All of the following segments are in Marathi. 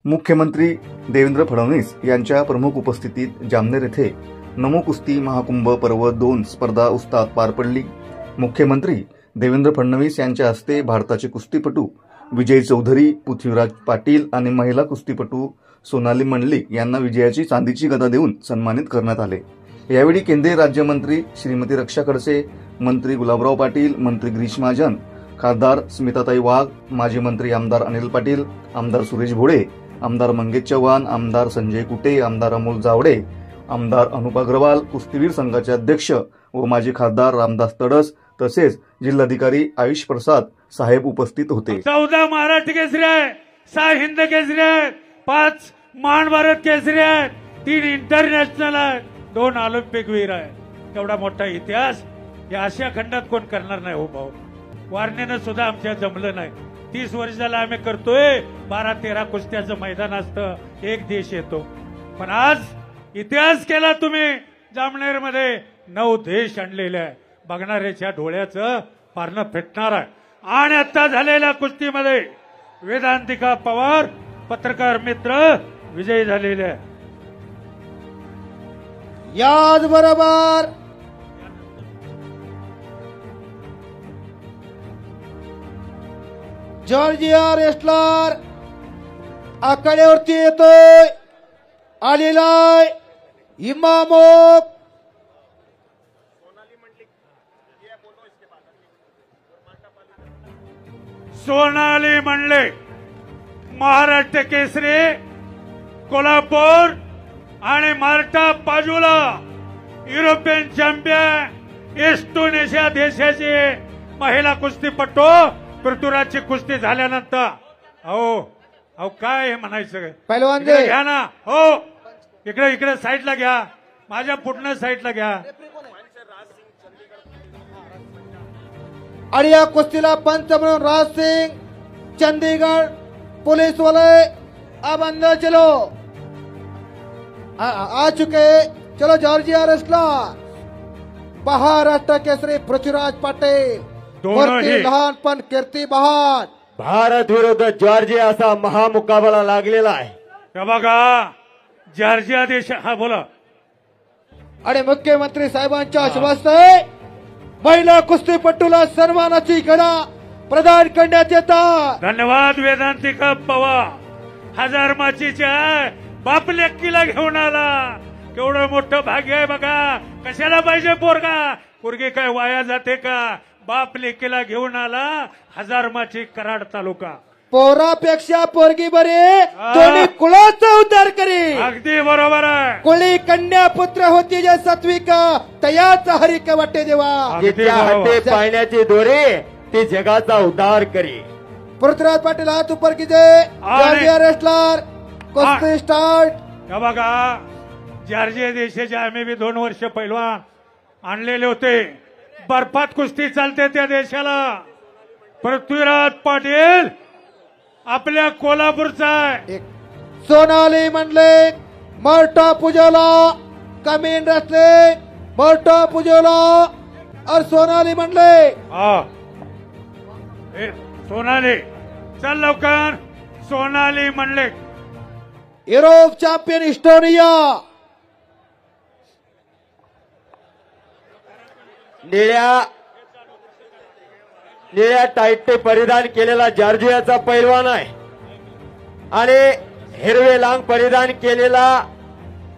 मुख्यमंत्री देवेंद्र फडणवीस यांच्या प्रमुख उपस्थितीत जामनेर येथे नमो कुस्ती महाकुंभ पर्व 2 स्पर्धा उत्साहात पार पडली। मुख्यमंत्री देवेंद्र फडणवीस यांच्या हस्ते भारताचे कुस्तीपटू विजय चौधरी, पृथ्वीराज पाटील आणि महिला कुस्तीपटू सोनाली मंडलिक यांना विजयाची चांदीची गदा देऊन सन्मानित करण्यात आले। यावेळी केंद्रीय राज्यमंत्री श्रीमती रक्षा खडसे, मंत्री गुलाबराव पाटील, मंत्री गिरीश महाजन, खासदार स्मिताताई वाघ, माजी मंत्री आमदार अनिल पाटील, आमदार सुरेश भोळे, आमदार मंगेश चव्हाण, आमदार संजय कुटे, आमदार अमोल जावडे, आमदार अनुप अग्रवाल, कुस्तीगीर संघाचे अध्यक्ष व माजी खासदार रामदास तडस तसेच जिल्हाधिकारी आयुष प्रसाद साहेब उपस्थित होते। 14 महाराष्ट्र केसरी आहे, 6 हिंद केसरी आहेत, 5 महाभारत केसरी आहेत, 3 इंटरनॅशनल आहेत, 2 ऑलिम्पिक वीर आहेत। एवढा मोठा इतिहास या आशिया खंडात कोण करणार नाही हो भाऊ। वारणेनं सुद्धा आमच्या जमलं नाही। 30 वर्ष झालं आम्ही करतोय, 12-13 कुस्त्याचं मैदान असतं, एक देश येतो, पण आज इतिहास केला तुम्ही। जामनेर मध्ये 9 देश आणलेले आहे, बघणाऱ्याच्या डोळ्याचं पारणं फेटणार आहे। आणि आता झालेल्या कुस्तीमध्ये वेदांतिका पवार पत्रकार मित्र विजयी झालेले आहे। याचबरोबर जॉर्जिया रेस्लर आकड्यावरती येतोय, आलेलाय इमामोक सोनाली मंडलिक महाराष्ट्र केसरी, कोल्हापूर आणि मार्टा पाजुला युरोपियन चॅम्पियन, इस्टोनेशिया देशाची महिला कुस्तीपटू। पृथ्वीराजची कुस्ती झाल्यानंतर अहो काय हे म्हणायचं, पहिलवान घ्या ना हो, इकडे साईडला घ्या, माझ्या पुढनं साईडला घ्या। आणि या कुस्तीला पंच म्हणून राज सिंग चंडीगढ़ पुलिस वाले अब अंदर चलो आ चुके। चलो जॉर्जिया रेस्लर महाराष्ट्र केसरी पृथ्वीराज पाटील, मूर्ती लहानपण कीर्ती बहान। भारत विरुद्ध जॉर्जिया असा महामुकाबला लागलेला आहे। बघा जॉर्जिया देश, हा बोला। आणि मुख्यमंत्री साहेबांच्या शुभहस्ते महिला कुस्तीपटूला सन्मानाची गदा प्रदान करण्यात येतात। धन्यवाद वेदांतिका पवार, 1000 माचीच्या बाप लेकीला घेऊन आला, केवढं मोठं भाग्य आहे बघा। कशाला पाहिजे पोरगा, पोरगी काय वाया जाते का? बाप लेकीला घेऊन आला, 1000 माची कराड तालुका। पोरापेक्षा पोरगी बरे, दोन्ही कुळाचा उद्धार करी। अगदी बरोबर आहे। कुळी कन्या पुत्र होती जे सात्विका, तयाचा हरिक वाटे देवा। जिच्या हाते पाळण्याची दोरी ती जगाचा उद्धार करी। पृथ्वीराज पाटील हात उपर कीजे, जॉर्जिया रेस्लर कुस्ती स्टार्ट। बघा जॉर्जिया देशाचे आम्ही बी 2 वर्ष पहिलवान आणलेले होते, बर्फात कुस्ती चालते त्या देशाला। पृथ्वीराज पाटील आपल्या कोल्हापूरचा आहे। सोनाली मंडलिक मार्टा पुजोला कमीन रस्ते, मार्टा पुजोला और सोनाली मंडलिक। सोनाली चल लवकर, Sonali Mandlik Europe champion Estonia. निळ्या टाईट परिधान केलेला जॉर्जियाचा पैलवान आहे आणि हिरवे लांग परिधान केलेला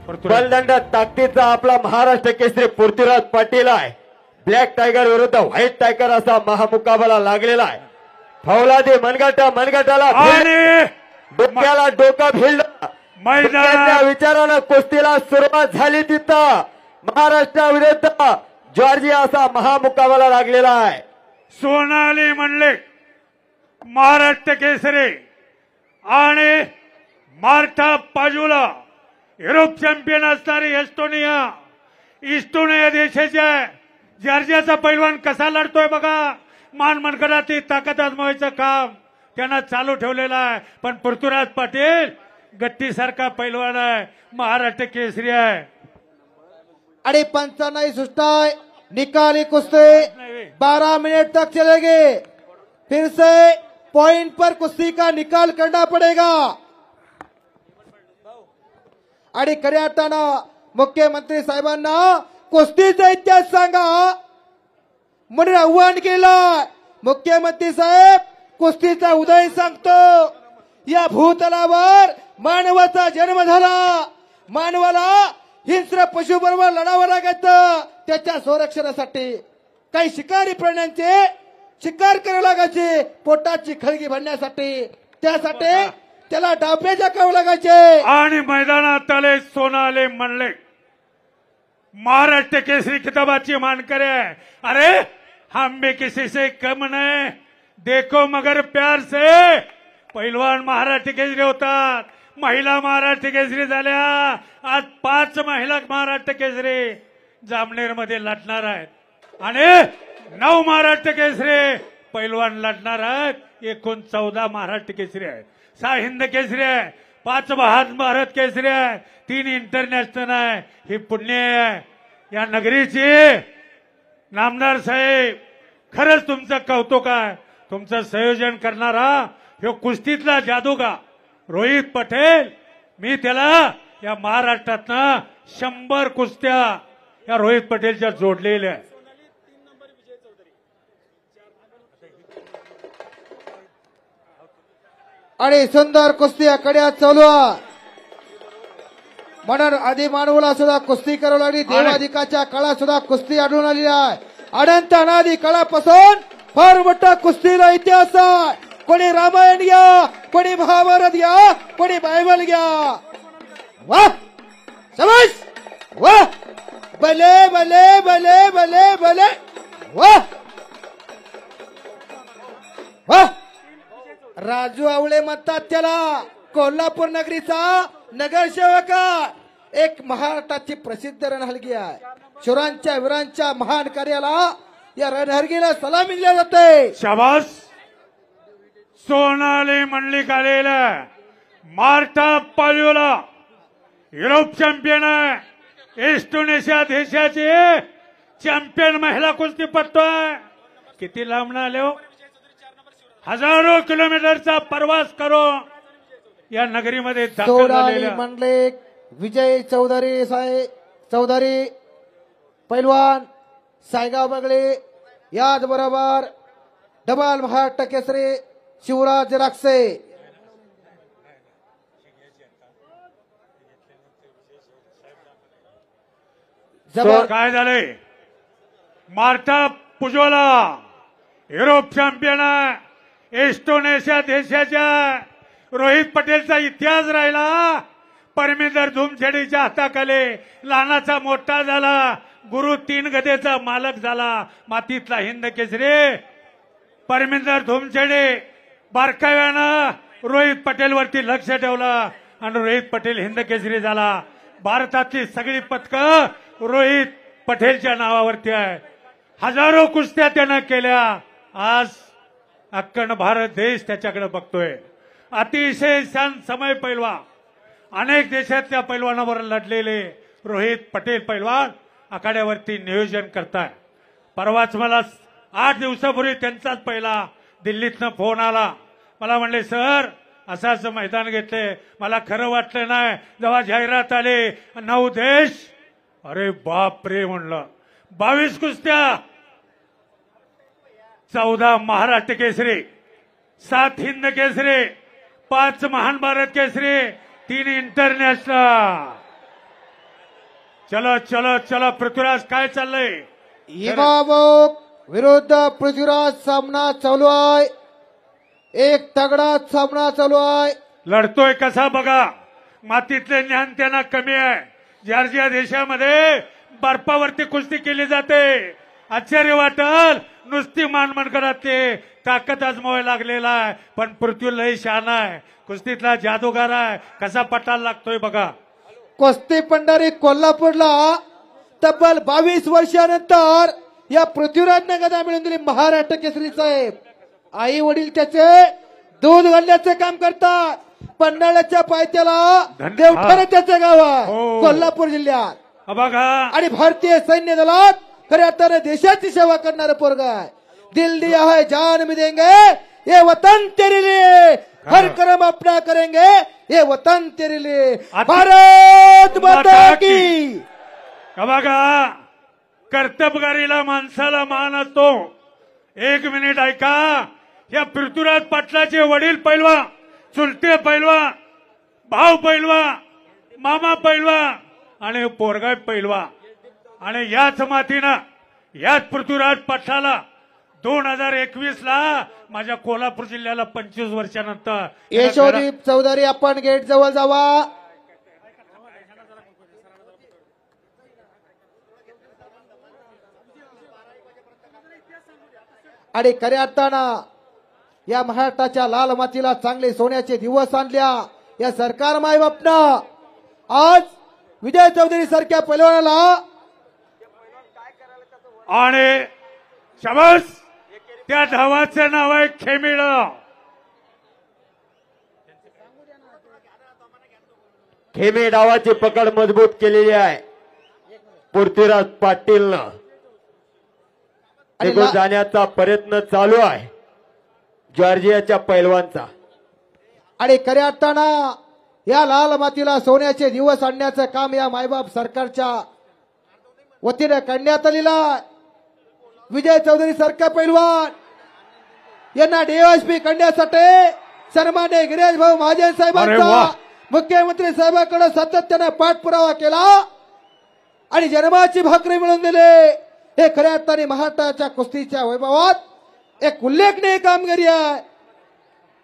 बलदंड ताकदीचा आपला महाराष्ट्र केसरी पृथ्वीराज पाटील आहे। ब्लॅक टायगर विरुद्ध व्हाईट टायगर असा महामुकाबला लागलेला आहे। फौलादी मनगटाला डोक्याला डोकं भिडलं, मैदानाच्या विचारानं कुस्तीला सुरुवात झाली। तिथं महाराष्ट्र विरुद्ध जॉर्जिया असा महामुकाबला लागलेला आहे। सोनाली मंडलिक महाराष्ट्र केसरी आणि मार्टा पाजुला युरोप चॅम्पियन असणारी इस्टोनिया देशाच्या जॉर्जियाचा पैलवान कसा लढतोय बघा। मान मनगटाची ताकद आजमावायचं काम त्यांना चालू ठेवलेलं आहे। पण पृथ्वीराज पाटील गट्टीसारखा पैलवान आहे, महाराष्ट्र केसरी आहे। आणि पंचांनाही सुस्ताय निकाली कुश्ती 12 मिनट तक चलेगी। फिर से पॉइंट पर कुश्ती का निकाल करना पड़ेगा। आणि खऱ्या अर्थानं मुख्यमंत्री साहेबांना कुस्तीचा इतिहास सांगा म्हणून आव्हान केलं. मुख्यमंत्री साहेब कुस्तीचा उदय सांगतो. या भूतलावर मानवाचा जन्म झाला. मानवाला हिंस्र पशुबरोबर लढावं लागायचं त्याच्या संरक्षणासाठी. काही शिकारी प्राण्यांचे शिकार करावं लागायचे पोटाची खळगी भरण्यासाठी. त्यासाठी त्याला डाबे टाकावं लागायचे. आणि मैदानात आले सोनाले म्हणले महाराष्ट्र केसरी खिताबाची मानकरी है. अरे हम भी किसी से कम नहीं, देखो मगर प्यार से. पहिलवान महाराष्ट्र केसरी होतात, महिला महाराष्ट्र केसरी झाल्या. आज 5 महिला महाराष्ट्र केसरी जामनेर मध्ये लढणार आहेत आणि 9 महाराष्ट्र केसरी पहिलवान लढणार आहेत. एकूण 14 महाराष्ट्र केसरी आहेत. 6 हिंद केसरी आहे, 5 भारत केसरी आहे, 3 इंटरनॅशनल आहे. ही पुण्य आहे या नगरीची. नामदार साहेब खरंच तुमचं कौतुक आहे. तुमचं संयोजन करणारा ह्यो कुस्तीतला जादूगार रोहित पटेल. मी त्याला या महाराष्ट्रातनं 100 कुस्त्या या रोहित पटेलच्या जोडलेल्या आहेत. आणि सुंदर कुस्ती कड्या चालू आहे. म्हणून आधी मानवाला सुद्धा कुस्ती करावी लागली. देवाधिकाच्या काळात सुद्धा कुस्ती आढळून आलेली आहे. अनंत अनादी काळापासून फार मोठा कुस्तीला इतिहास आहे. कोणी रामायण घ्या, कोणी महाभारत घ्या, कोणी बायबल घ्या. वाह शाबास, वाह भले भले भले भले भले, वाह वाह. राजू आवळे म्हणतात त्याला. कोल्हापूर नगरीचा नगरसेवक, एक महाराष्ट्राची प्रसिद्ध रणहलगी आहे. शुरांच्या वीरांच्या महान कार्याला या रणहलगीला सलामी दिली जाते. शाबास. सोनाली मंडलिक आलेला मार्टा पाल्योला युरोप चॅम्पियन आहे. इंडोनेशिया देशाची चॅम्पियन महिला कुस्तीपटू आहे. किती लांब आले हो. हजारो किलोमीटरचा प्रवास करून या नगरीमध्ये दाखल सोनाली झालेल्या मंडलिक, विजय चौधरी चौधरी पैलवान सायगाव बगळे, याच बरोबर डबल महाराष्ट्र केसरी शिवराज राक्षे. काय झाले. मार्टा पुजोला युरोप चॅम्पियन आहे. इंडोनेशिया देशाच्या रोहित पटेलचा इतिहास राहिला. परमेंदर धुमछडीच्या हाताखाली लहानाचा मोठा झाला. गुरु 3 गदेचा मालक झाला. मातीतला हिंद केसरी परमेंदर धुमछडे बारकाव्यानं रोहित पटेलवरती लक्ष ठेवलं आणि रोहित पटेल हिंद केसरी झाला. भारतातली सगळी पदकं रोहित पटेलच्या नावावरती आहे. हजारो कुस्त्या त्यानं केल्या. आज अख्खा भारत देश त्याच्याकडे बघतोय. अतिशय शांत समय पैलवान. अनेक देशातल्या पैलवानावर लढलेले रोहित पटेल पैलवान आखाड्यावरती नियोजन करताय. परवाच मला 8 दिवसापूर्वी त्यांचाच पहिला दिल्लीतनं फोन आला. मला म्हणले सर असं मैदान घेतले. मला खरं वाटलं नाही. जेव्हा जाहिरात आली 9 देश, अरे बाप रे म्हणलं. 22 कुस्त्या, 14 महाराष्ट्र केसरी, 7 हिंद केसरी, 5 महान भारत केसरी, 3 इंटरनॅशनल. चलो चलो चलो. पृथ्वीराज काय चाललंय. इमामोक विरुद्ध पृथ्वीराज सामना चालू आहे. एक तगडा सामना चालू आहे. लढतोय कसा बघा. मातीतले ज्ञान त्यांना कमी आहे. जॉर्जिया देशामध्ये बर्फावरती कुस्ती केली जाते. आश्चर्य वाटल. नुसती मानमनगडातले ताकद आजमावायला लागलेला आहे. पण पृथ्वी लय शहाणा आहे. कुस्तीतला जादूगार आहे. कसा पटायला लागतोय बघा. कुस्ती पंढरी कोल्हापूरला तब्बल 22 वर्षानंतर या पृथ्वीराजने गदा मिळवून दिली महाराष्ट्र केसरी साहेब. आई वडील त्याचे दूध घालण्याचे काम करतात. पन्हाळ्याच्या पायथ्याला देवठाणे त्याचे गाव आहे. हो. कोल्हापूर जिल्ह्यात. बघा. आणि भारतीय सैन्य दलात खऱ्या अर्थाने देशाची सेवा करणारे पोरगा आहे. दिल दिया है जान भी देंगे, ये वतन तेरे लिए हर कर्म अपना करेंगे, ये वतन तेरे लिए, अति- भारत माता की. बघा, कर्तबगारीला माणसाला मान असतो. एक मिनिट ऐका. या पृथ्वीराज पाटलाचे वडील पैलवान, चुलते पैलवान, भाऊ पैलवान, मामा पैलवान आणि पोरगा पैलवान आणि याच मातीनं याच पृथ्वीराज पाटलाला 2021 ला माझ्या कोल्हापूर जिल्ह्याला 25 वर्षानंतर यशोदीप चौधरी, आपण गेट जवळ जावा. आणि खऱ्या अर्थानं या महाराष्ट्राच्या लाल मातीला चांगले सोन्याचे दिवस आणल्या या सरकार मायबापनं. आज विजय चौधरी सारख्या पैलवानाला आणि शाबास, त्या धावाचं नाव आहे खेमिड. खेमे डावाची पकड मजबूत केलेली आहे पृथ्वीराज पाटीलनं. निघून जाण्याचा प्रयत्न चालू आहे जॉर्जियाच्या पैलवानचा. आणि खऱ्या अर्थानं या लाल मातीला सोन्याचे दिवस आणण्याचं काम या मायबाप सरकारच्या वतीने करण्यात आलेलं आहे. विजय चौधरी सारखा पैलवान यांना डीएसपी करण्यासाठी सन्मान्य गिरीश भाऊ महाजन अरे साहेबांचा वाह. मुख्यमंत्री साहेबांकडे सातत्याने पाठपुरावा केला आणि जन्माची भाकरी मिळवून दिले. हे खऱ्या अर्थाने महाराष्ट्राच्या कुस्तीच्या वैभवात एक उल्लेखनीय कामगिरी आहे.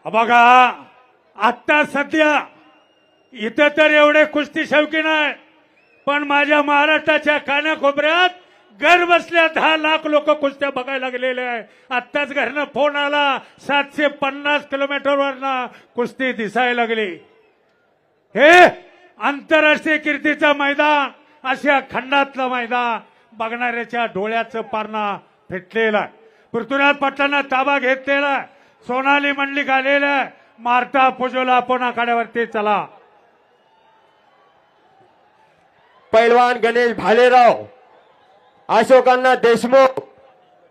बघा, आता सध्या इथं तर एवढे कुस्ती शौकीन आहे, पण माझ्या महाराष्ट्राच्या कानाकोपऱ्यात घर बसल्या 10 लाख लोक कुस्त्या बघायला गेलेले आहे. आत्ताच घरनं फोन आला, 750 किलोमीटरवरनं कुस्ती दिसायला लागली. हे आंतरराष्ट्रीय कीर्तीचं मैदान, आशिया खंडातलं मैदान बघणाऱ्याच्या डोळ्याचं पारणा फिटलेलं आहे. पृथ्वीराज पाटलांना ताबा घेतलेला, सोनाली मंडलिक आलेला, मारता पुजोला आपण आखाड्यावरती चला. पैलवान गणेश भालेराव, अशोकांना देशमुख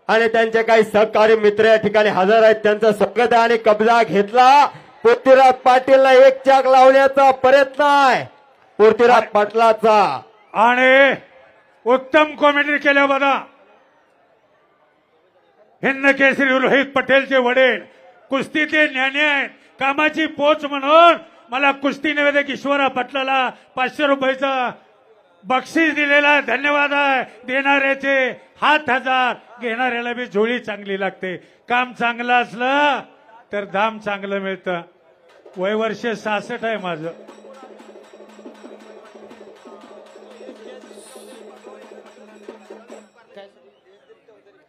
आणि त्यांचे काही सहकारी मित्र या ठिकाणी हजर आहेत. त्यांचं स्वागत आहे आणि कब्जा घेतला. पृथ्वीराज पाटीलला एक चाक लावण्याचा प्रयत्न आहे पृथ्वीराज पाटलाचा. आणि उत्तम कॉमेंट्री केल्या बघा. हिंद केसरी रोहित पटेलचे वडील कुस्तीचे ज्ञानी आहेत. कामाची पोच म्हणून मला कुस्ती निवेदक ईश्वरा पाटलाला 500 रुपयाचं बक्षीस दिलेला आहे. धन्यवाद आहे देणाऱ्याचे. हात हजार, घेणाऱ्याला बी झोळी चांगली लागते. काम चांगलं असलं तर दाम चांगलं मिळतं. वय वर्ष 66 आहे माझं.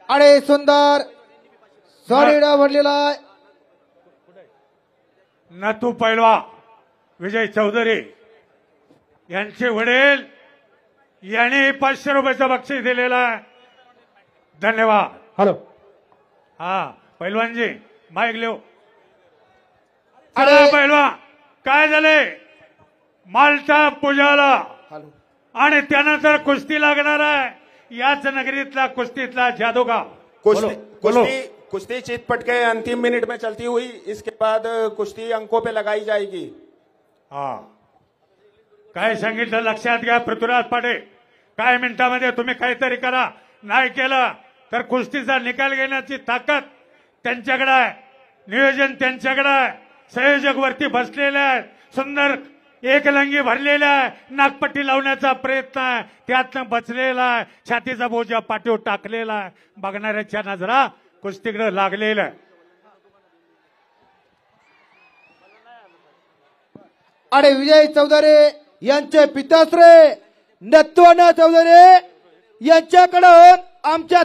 आणि सुंदर सॉलिडा भरलेला आहे. नातू पैलवा विजय चौधरी यांचे वडील यांनी 500 रुपयाचं बक्षीस दिलेलं आहे. धन्यवाद. हॅलो. हा पैलवानजी माईक लिहो. चला पैलवान, काय झाले? माल्टा पूजाला हॅलो. आणि त्यानंतर कुस्ती लागणार आहे. याच नगरीतला कुस्तीतला जादूगाव. कुश्ती चितपट के अंतिम मिनट में चलती हुई, इसके बाद कुश्ती अंकों पे लगाई जाएगी. हा काय सांगितलं लक्षात घ्या पृथ्वीराज पाटे. काय मिनिटामध्ये तुम्ही काहीतरी करा. नाही केलं तर कुस्तीचा निकाल घेण्याची ताकद त्यांच्याकडे आहे. नियोजन त्यांच्याकडे आहे. संयोजक वरती बसलेले आहेत. सुंदर एक लंगी भरलेला आहे. नागपट्टी लावण्याचा प्रयत्न आहे. त्यातनं बचलेला आहे. छातीचा बोजा पाठीवर टाकलेला आहे. बघणाऱ्याच्या नजरा कुस्तीकडे लागलेला आहे. आणि विजय चौधरी यांचे पिताश्रे नत्वाना चौधरी यांच्याकडून आमच्या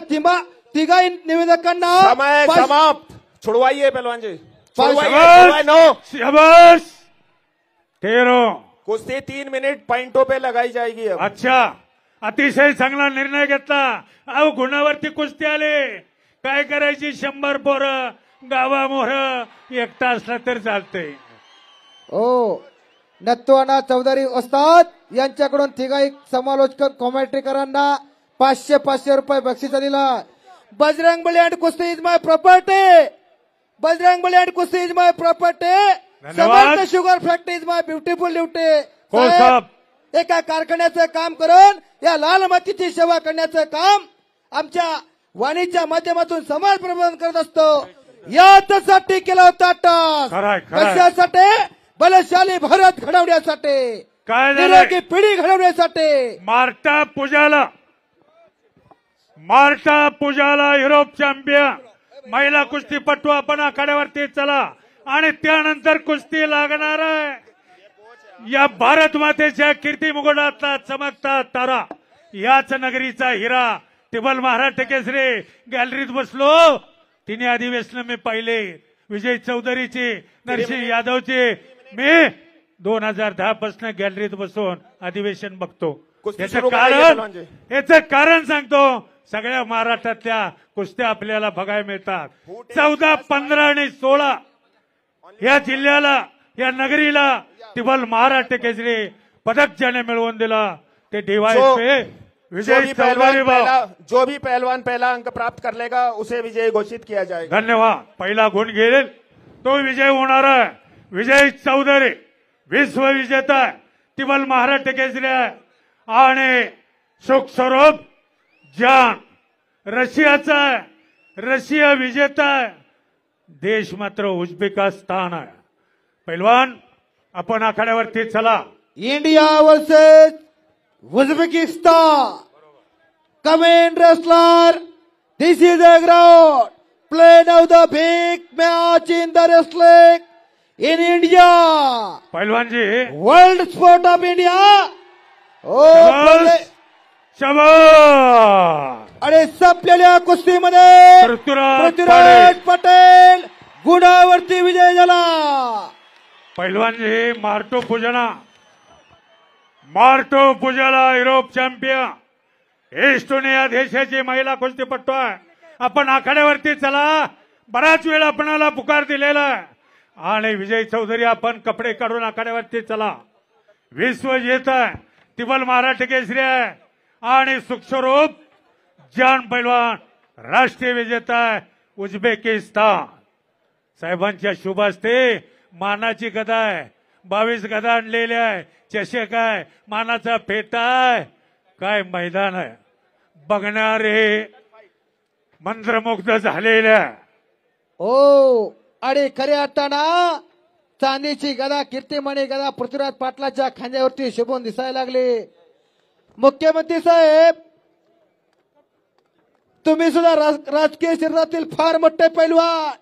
तिघाही निवेदकांना समय पाच- समाप्त. छुड़वाइए पहलवान जी, शाबाश! छुड़वाइए. नो, शाबाश! तेरो. कुश्ती 3 मिनट पॉइंटों पे लगाई जाएगी. अब अच्छा, अतिशय चांगला निर्णय घेतला. अहो गुणावरती कुस्ती आले. काय करायची? 100 पोरं गावामोर एकटा असला तर चालते. हो. नत्वाना चौधरी ओस्ताद यांच्याकडून तिघाही समालोचक कॉमेंट्रीकरांना 500 रुपये बक्षीस आलेला. Bajrang Bali and kusti is my property. Bajrang Bali and kusti is my property. धन्यवाद. Samarth sugar factory is my beautiful duty. हो साहेब. एका कारखान्याचं काम करून या लाल मातीची सेवा करण्याचं काम आमच्या वाणीच्या माध्यमातून समाज प्रबोधन करत असतो. यासाठी केला होता टास्क. खरंय, खरंय. कशासाठी? बलशाली भारत घडवण्यासाठी, काय झालंय? निरोगी पिढी घडवण्यासाठी. मार्टा पुजाला युरोप चॅम्पियन महिला कुस्तीपटू आपण आखाड्यावरती चला आणि त्यानंतर कुस्ती लागणार आहे. या भारत मातेच्या कीर्ती मुकुटातला चमकता तारा, याच नगरीचा हिरा, टिबल महाराष्ट्र केसरी गॅलरीत बसलो. तिने अधिवेशन मी पाहिले. विजय चौधरीची, नरसिंह यादवची. मी 2010 पासून गॅलरीत बसून अधिवेशन बघतो. याचं कारण सांगतो. सगळ्या महाराष्ट्रातल्या कुस्त्या आपल्याला बघायला मिळतात. 14, 15 आणि 16 या जिल्ह्याला, या नगरीला टिबल महाराष्ट्र केसरी पदक ज्याने मिळवून दिला ते डीवायएसपी विजय चौधरी. जो भी पहलवान पहला अंक प्राप्त कर लेगा उसे विजय घोषित किया जाएगा. धन्यवाद. पहिला गुण घेईल तो विजय होणार आहे. विजय चौधरी विश्व विजेता आहे, टिबल महाराष्ट्र केसरी आहे. आणि सुख स्वरूप जान रशियाचा आहे, रशिया विजेता आहे. देश मात्र उझबेकिस्तान आहे. पैलवान आपण आखाड्यावरती चला. India versus Uzbekistan. Comment wrestler, this is a ground plain of the big match in the wrestling in India. पैलवान जी, वर्ल्ड स्पोर्ट ऑफ इंडिया. आणि संपलेल्या कुस्तीमध्ये पृथ्वीराज पटेल गुणावरती विजय झाला. पैलवान जी, मार्टो पुजाला युरोप चॅम्पियन, एस्टोनिया देशाची महिला कुस्तीपटू आहे. आपण आखाड्यावरती चला. बराच वेळ आपणाला पुकार दिलेला आहे. आणि विजय चौधरी, आपण कपडे काढून आखाड्यावरती चला. विश्व विजेता आहे, टिबल महाराष्ट्र केसरी आहे. आणि सुखस्वरूप जान पैलवान राष्ट्रीय विजेता आहे उझबेकिस्तान. साहेबांच्या शुभ हस्ते मानाची गदा आहे, 22 गदा आणलेल्या आहे, चषक आहे, मानाचा फेटा आहे. काय मैदान आहे. बघणारे मंत्रमुग्ध झालेल्या. हो. आणि खऱ्या अर्थानं चांदीची गदा, कीर्तिमणी गदा पृथ्वीराज पाटलाच्या खांद्यावरती शोभून दिसायला लागली. मुख्यमंत्री साहेब, तुम्ही सुद्धा राजकीय शरीरातील फार मोठे पैलवान.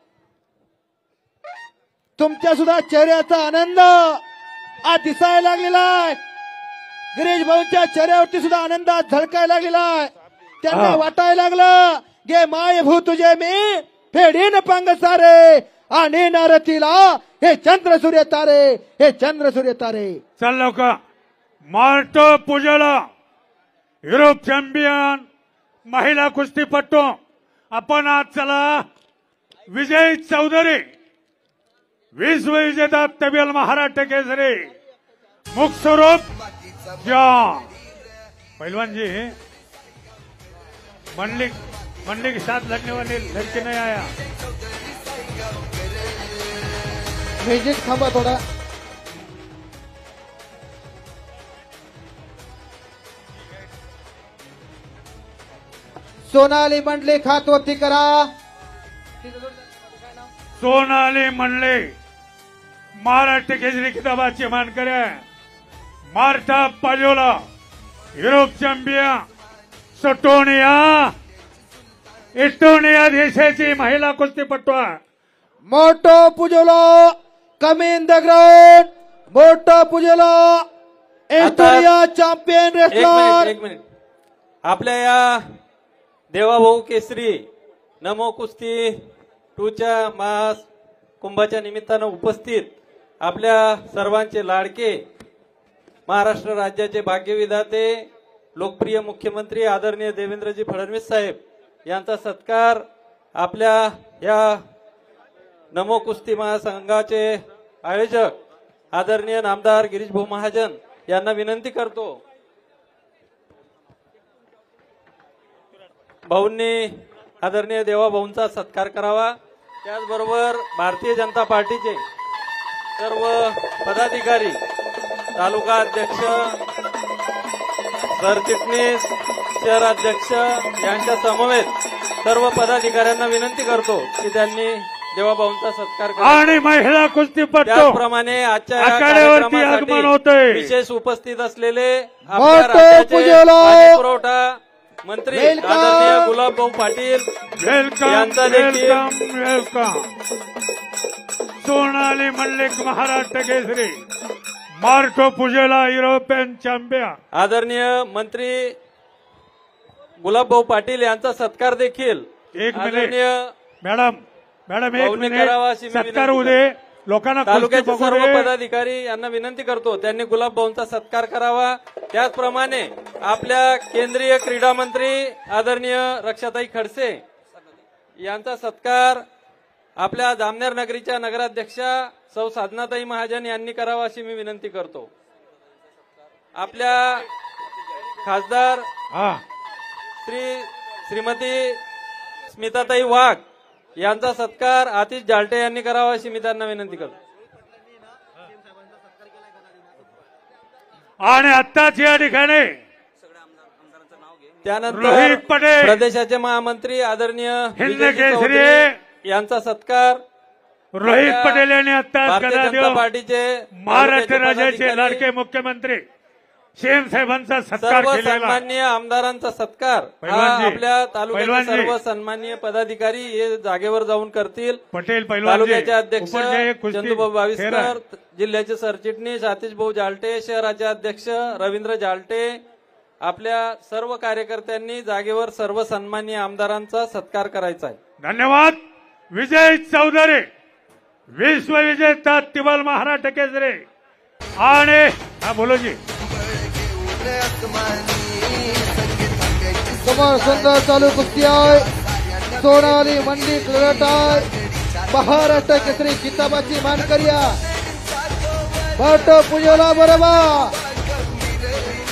तुमच्या सुद्धा चेहऱ्याचा आनंद आज दिसायला लागलेला आहे. गिरीश भाऊंच्या चेहऱ्यावरती सुद्धा आनंद झळकायला लागलेला आहे. त्यांना वाटायला लागलं गे माय भू तुझे मी फेडीन पांग सारे आणि नारतीला हे चंद्र सूर्य तारे, हे चंद्र सूर्य तारे. चल लवकर. मार्टो पुजाला युरोप चॅम्पियन महिला कुस्तीपटू आपण आज चला. विजय चौधरी विश्व विजेता टिबल महाराष्ट्र केसरी मुखस्वरूप जान. पहलवान जी, मंडली के साथ लड़ने वाले लड़के नहीं आया. म्युझिक थांबा थोडा. सोनाली मंडले खातवरती करा. सोनाली मंडले महाराष्ट्र केसरी किताबाचे मानकरी आहे. मार्टा पाजोला युरोप चॅम्पियन, एस्टोनिया देशाची महिला कुस्तीपटू आहे. मोठो पुजोला कमिंग द ग्राउंड. मोठो पुजोला एस्टोनिया चॅम्पियन रेसलर. एक मिनिट. आपल्या या देवाभाऊ केसरी नमो कुस्ती 2च्या महाकुंभाच्या निमित्तानं उपस्थित आपल्या सर्वांचे लाडके महाराष्ट्र राज्याचे भाग्यविधाते लोकप्रिय मुख्यमंत्री आदरणीय देवेंद्रजी फडणवीस साहेब यांचा सत्कार आपल्या या नमो कुस्ती महासंघाचे आयोजक आदरणीय नामदार गिरीश भाऊ महाजन यांना विनंती करतो. भाऊंनी आदरणीय देवा भाऊंचा सत्कार करावा. त्याचबरोबर भारतीय जनता पार्टीचे सर्व पदाधिकारी, तालुका अध्यक्ष, सरचिटणीस, शहराध्यक्ष यांच्या समवेत सर्व पदाधिकाऱ्यांना विनंती करतो की त्यांनी देवाभाऊंचा सत्कार करावा. आणि महिला कुस्तीपटू त्याचप्रमाणे आजच्या या आखाड्यावरती आगमन होतंय. कार्यक्रमासाठी विशेष उपस्थित असलेले आपल्या वाटो राज्याचे पूजेला. पाणी पुरवठा मंत्री वेलकम. आदरणीय गुलाबभाऊ पाटील वेलकम यांचा देखील welcome welcome. Sonali Mallik Maharashtra Kesari, Marco पूजेला युरोपियन चॅम्पियन. आदरणीय मंत्री गुलाबभाऊ पाटील यांचा सत्कार देखील एक मिनिट आदरणीय मॅडम मॅडम एक भाऊनी मिनिट करावा अशी मी सत्कार विनंती होऊ दे. लोकांना कुस्ती तालुक्याचे बघू सर्व दे. पदाधिकारी यांना विनंती करतो त्यांनी गुलाबभाऊंचा सत्कार करावा. त्याचप्रमाणे आपल्या केंद्रीय क्रीडा मंत्री आदरणीय रक्षाताई खडसे यांचा सत्कार आपल्या जामनेर नगरीच्या नगराध्यक्षा सौ साधनाताई महाजन यांनी करावा अशी मी विनंती करतो. आपल्या खासदार हा श्रीमती स्मिताताई वाघ यांचा सत्कार आतिश जालटे यांनी करावा अशी मी त्यांना विनंती करतो. आणि आत्ताच या ठिकाणी त्यानंतर रोहित पटेल प्रदेशाचे महामंत्री आदरणीय हिंद विजयजी केसरी चौधरी यांचा सत्कार रोहित पटेल यांनी आत्ताच भारतीय करा जनता देऊ. पार्टीचे महाराष्ट्र तालुक्याचे राज्याचे पदाधिकारी, लाडके मुख्यमंत्री शेम साहेबांचा सत्कार सर्व केलेला. सन्माननीय आमदारांचा सत्कार हा पैलवानजी, आपल्या तालुक्याचे पैलवानजी. सर्व सन्माननीय पदाधिकारी हे जागेवर जाऊन करतील. पटेल पैलवान तालुक्याचे अध्यक्ष उपाध्याय कुस्ती चंदूभाऊ फेरा. बाविस्कर, जिल्ह्याचे सरचिटणीस आतिश भाऊ जालटे, शहराचे अध्यक्ष रवींद्र जालटे, आपल्या सर्व कार्यकर्त्यांनी जागेवर सर्व सन्माननीय आमदारांचा सत्कार करायचा आहे. धन्यवाद. विजय चौधरी विश्वविजेता तिबल महाराष्ट्र केसरी. आणि हा बोलो जी समोर सुंदर चालू कुस्ती आहे. सोनाली मंडित लढत आहे. महाराष्ट्र केसरी किताबाची मानकरी आहे. वाटो पूजेला बरोबर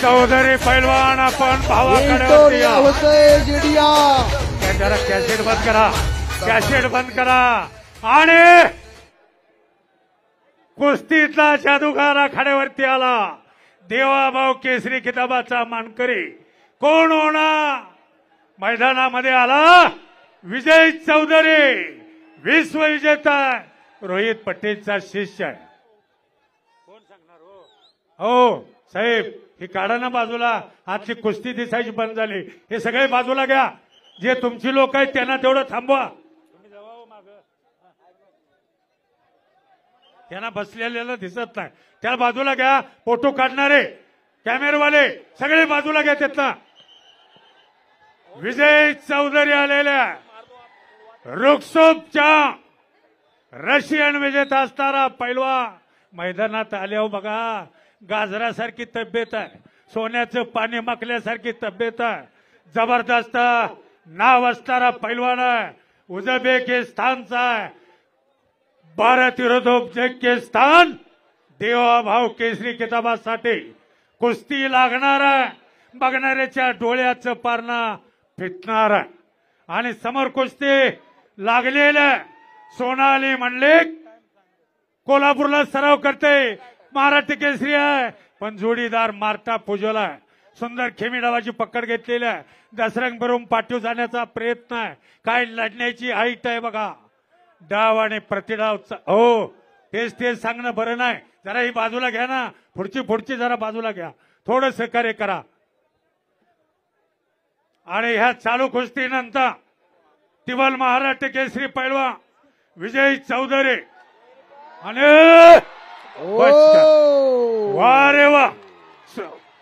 चौधरी पैलवान आपण भावाकडे इंटोनिया हुसैन जिडिया. जरा कॅसेट बंद करा, कॅसेट बंद करा. आणि कुस्तीतला जादूगार आखाड्यावरती आला. देवाभाऊ केसरी किताबाचा मानकरी कोण होणार? मैदानामध्ये आला विजय चौधरी, विश्वविजेता रोहित पटेलचा शिष्य आहे. हो साहेब, ही काढा ना बाजूला. आजची कुस्ती दिसायची बंद झाली. हे सगळे बाजूला घ्या. जे तुमची लोक आहेत त्यांना तेवढं थांबवा. त्यांना बसलेल्याला दिसत नाही, त्याला बाजूला घ्या. फोटो काढणारे कॅमेरावाले सगळे बाजूला घ्या. त्यातला विजय चौधरी आलेल्या रुक्सोबच्या रशियन विजेता असणारा पैलवान मैदानात आल्यावर बघा गाजरासारखी तब्येत आहे, सोन्याचं पाणी माकल्यासारखी तब्येत आहे. जबरदस्त नाव असणारा पैलवान आहे. उझबेकिस्तानचा आहे. भारत विरुद्ध उझबेकिस्तान देवाभाऊ केसरी किताबासाठी कुस्ती लागणार आहे. बघणाऱ्याच्या डोळ्याचं पारणा फिटणार आहे. आणि समोर कुस्ती लागलेल्या सोनाली मंडलिक कोल्हापूरला सराव करते. महाराष्ट्र केसरी आहे, पण जोडीदार मार्ता पूजला आहे. सुंदर खेमी डावाची पकड घेतलेली आहे. दसरंग भरून पाठीव जाण्याचा प्रयत्न आहे. काय लढण्याची हाईट आहे बघा. डाव आणि प्रतिडावचा. हो तेच सांगणं बरं नाही. जरा ही बाजूला घ्या ना. पुढची जरा बाजूला घ्या. थोडं सहकार्य करा. आणि ह्या चालू कुस्तीनंतर तिबल महाराष्ट्र केसरी पैलवान विजय चौधरी आणि वा रे वा,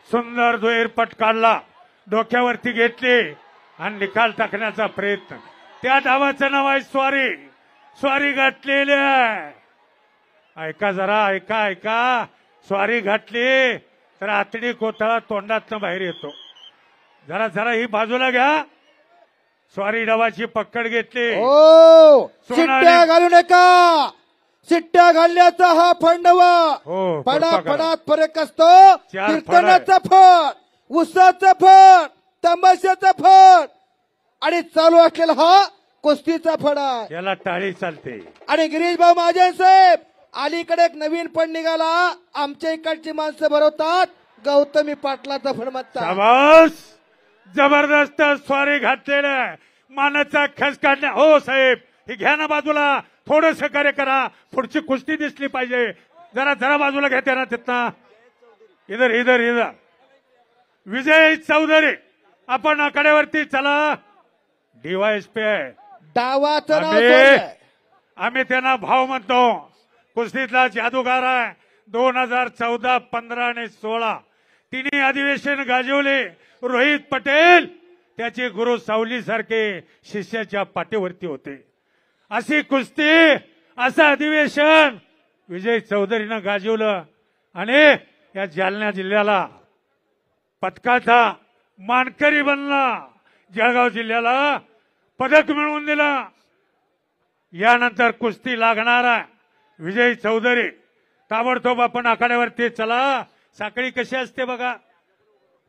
सुंदर दुहेरपट काढला, डोक्यावरती घेतली आणि निकाल टाकण्याचा प्रयत्न. त्या डावाचं नाव आहे स्वारी. स्वारी घातलेली आहे. ऐका जरा, ऐका. स्वारी घातली तर आतडी कोथळा तोंडातनं बाहेर येतो. जरा ही बाजूला घ्या. स्वारी डावाची पकड घेतली. हो, शिट्ट्या घालू नका. शिट्ट्या घालण्याचा हा फंडवा. हो, फडात फरक असतो. चार कीर्तनाचा फड, उसाचा फड, तमाशाचा फड आणि चालू असलेला हा कुस्तीचा फड आहे. याला टाळी चालते. आणि गिरीश भाऊ महाजन साहेब अलीकडे एक नवीन पण निघाला, आमच्या इकडची माणसं भरवतात, गौतमी पाटलाचा फड म्हणतात. शाबास, जबरदस्त स्वारी घातलेलं आहे. मानाचा खस काढण्या. हो साहेब, हे घ्या ना बाजूला, थोडं सहकार्य करा, पुढची कुस्ती दिसली पाहिजे. जरा जरा बाजूला घ्या त्यांना तिथं. इधर इधर इधर. विजय चौधरी, आपण आकड्यावरती चला. DYSP आहे. डावाचं नाव जोडलंय. आम्ही त्यांना भाव म्हणतो. कुस्तीतला जादूगार आहे. 2014, 15 आणि 16 तिन्ही अधिवेशन गाजवले. रोहित पटेल त्याचे गुरु सावली सारखे शिष्याच्या पाठीवरती होते. अशी कुस्ती, असं अधिवेशन विजय चौधरीनं गाजवलं आणि या जालना जिल्ह्याला पदकाचा मानकरी बनला. जळगाव जिल्ह्याला पदक मिळवून दिलं. यानंतर कुस्ती लागणार आहे. विजय चौधरी, ताबडतोब आपण आखाड्यावरती चला. साखळी कशी असते बघा.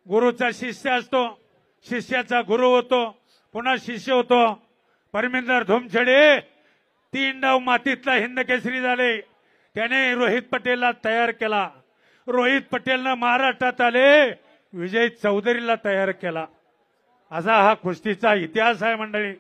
गुरुचा शिष्य असतो, शिष्याचा गुरु होतो, पुन्हा शिष्य होतो. परमिंदर धुमछडे 3 डाव मातीतला हिंद केसरी झाले. त्याने रोहित पटेलला तयार केला. रोहित पटेलनं महाराष्ट्रात आले, विजय चौधरीला तयार केला. असा हा कुस्तीचा इतिहास आहे मंडळी.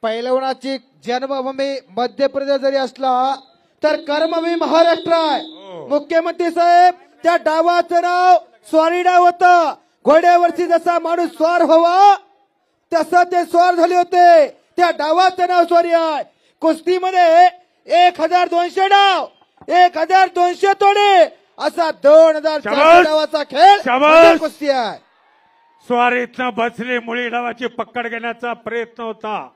पैलवानाची जन्मभूमी मध्य प्रदेश जरी असला तर कर्मभूमी महाराष्ट्र आहे. मुख्यमंत्री साहेब, त्या डावाचं नाव स्वारी डाव होतं. घोड्यावरती जसा माणूस स्वार व्हावा तसं ते स्वार झाले होते. त्या डावाचं नाव स्वारी आहे. कुस्तीमध्ये 1200 डाव, 1200 तोडे, असा 2004 डावाचा खेळ म्हणजे कुस्ती आहे. स्वारीतनं बसली मुळी डावाची पकड घेण्याचा प्रयत्न होता,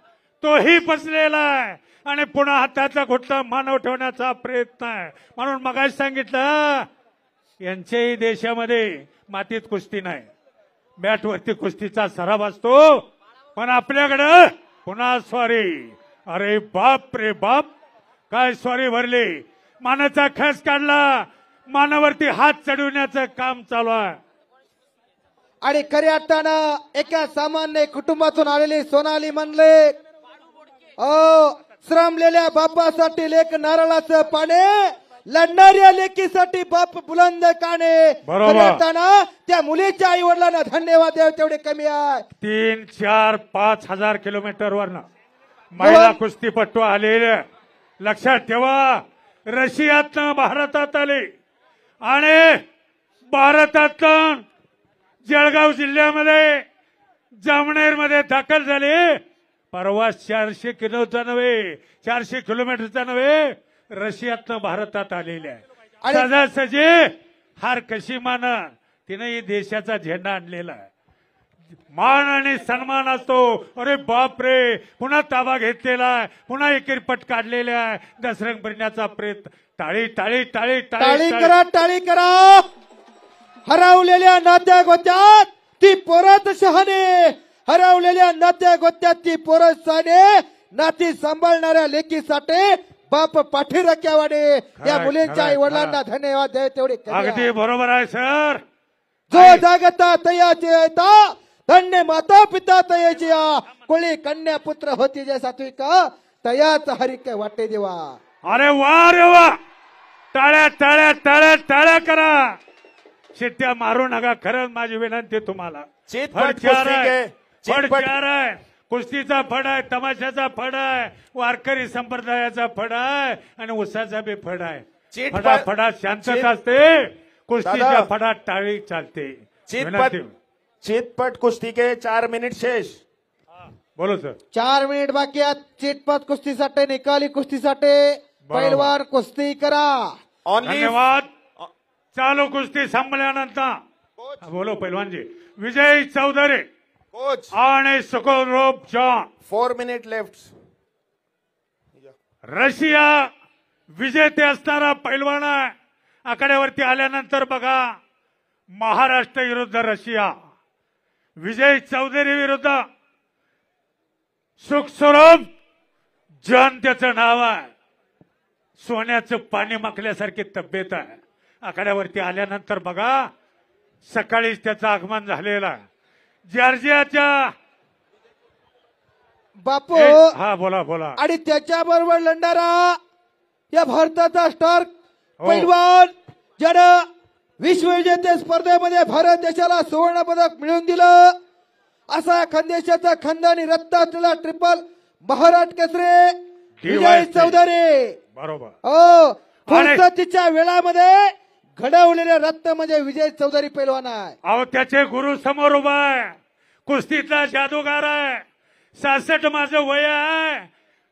तोही बसलेला आहे. आणि पुन्हा हाताचा घुटला मानव ठेवण्याचा प्रयत्न आहे. म्हणून मगाशी सांगितलं, यांच्याही देशामध्ये मातीत कुस्ती नाही, बॅटवरती कुस्तीचा सराव असतो. पण आपल्याकडं पुन्हा स्वारी. अरे बाप रे बाप, काय स्वारी भरली. मानाचा खस काढला, मानावरती हात चढवण्याचं काम चालू आहे. आणि खऱ्या अर्थानं एका सामान्य कुटुंबातून आलेली सोनाली म्हणले, श्रमलेल्या बापासाठी लेक नारळाचं पाने, लढणाऱ्या लेकीसाठी बाप बुलंद काने. खऱ्या अर्थानं त्या मुलीच्या आई वडिलांना धन्यवाद द्यावे तेवढे कमी आहे. 3, 4, 5 हजार किलोमीटरवरनं महिला कुस्तीपटू आलेले. लक्षात ठेवा, रशियातनं भारतात आले आणि भारतातून जळगाव जिल्ह्यामध्ये जामनेरमध्ये दाखल झाले. परवा 400 किलोमीटरचा नव्हे, रशियातनं भारतात आलेले आहे. सहजासहजी हार कशी मान, तिने देशाचा झेंडा आणलेला आहे. मान आणि सन्मान असतो. अरे बाप रे, पुन्हा ताबा घेतलेला आहे, पुन्हा एकेरी काढलेले आहे. दसरंग भरण्याचा प्रयत्न. टाळी टाळी टाळी टाळी करा, टाळी करा. हरवलेल्या नात्या गोत्यात ती पोरात शहाणे, हरवलेल्या नात्या गोत्यात ती पोरत शहाणे. नाती सांभाळणाऱ्या लेकीसाठी बाप पाठी रक्यावाडे. या मुलींच्या आई वडिलांना धन्यवाद द्यावे तेवढे. अगदी बरोबर आहे सर. जो जागता तयाची येता, धन्य माता पिता तयाची या. कोळी कन्या पुत्र होती जे सात्विका, तयाच हरिक वाटे देवा. अरे वा रे वा, टाळ्या टाळ्या टाळ्या टाळ्या करा. शिट्ट्या मारू नका. खरंच माझी विनंती तुम्हाला. फड चार आहे, कुस्तीचा फड आहे, तमाशाचा फड आहे, वारकरी संप्रदायाचा फड आहे आणि उसाचा बी फड आहे. फडाफडात शांतता असते, कुस्तीच्या फडात टाळी चालते. चितपट कुस्ती के 4 मिनिट शेष. बोलो सर. 4 मिनिट बाकी आहेत चितपट कुस्तीसाठी. निकाली कुस्तीसाठी पैलवान कुस्ती करा. धन्यवाद. चालू कुस्ती संपल्यानंतर बोलो पैलवानजी. विजय चौधरी कोच आणि सुकोरोप जॉन. 4 minute left. रशिया विजेते असणारा पैलवान आहे. आकड्यावरती आल्यानंतर बघा, महाराष्ट्र विरुद्ध रशिया. विजय चौधरी विरुद्ध सुखस्वरूप जॉन त्याचं नाव आहे. सोन्याचं पाणी माखल्यासारखी तब्येत आहे. आकड्यावरती आल्यानंतर बघा, सकाळीच त्याचं आगमन झालेलं आहे. जॉर्जियाच्या बापू. हा बोला बोला. आणि त्याच्याबरोबर लढणारा या भारताचा स्टार पैलवान ज्यानं विश्वविजेते स्पर्धेमध्ये भारत देशाला सुवर्ण पदक मिळवून दिलं, असा खानदेशाचा खानदानी रत्न असलेला ट्रिपल महाराष्ट्र केसरी विजय चौधरी. बरोबर. हो, फुरसतीच्या वेळामध्ये घडवलेले रत्न म्हणजे विजय चौधरी पैलवान आहे. अहो त्याचे गुरु समोर उभा आहे, कुस्तीतला जादूगार आहे. 66 माझं वय आहे.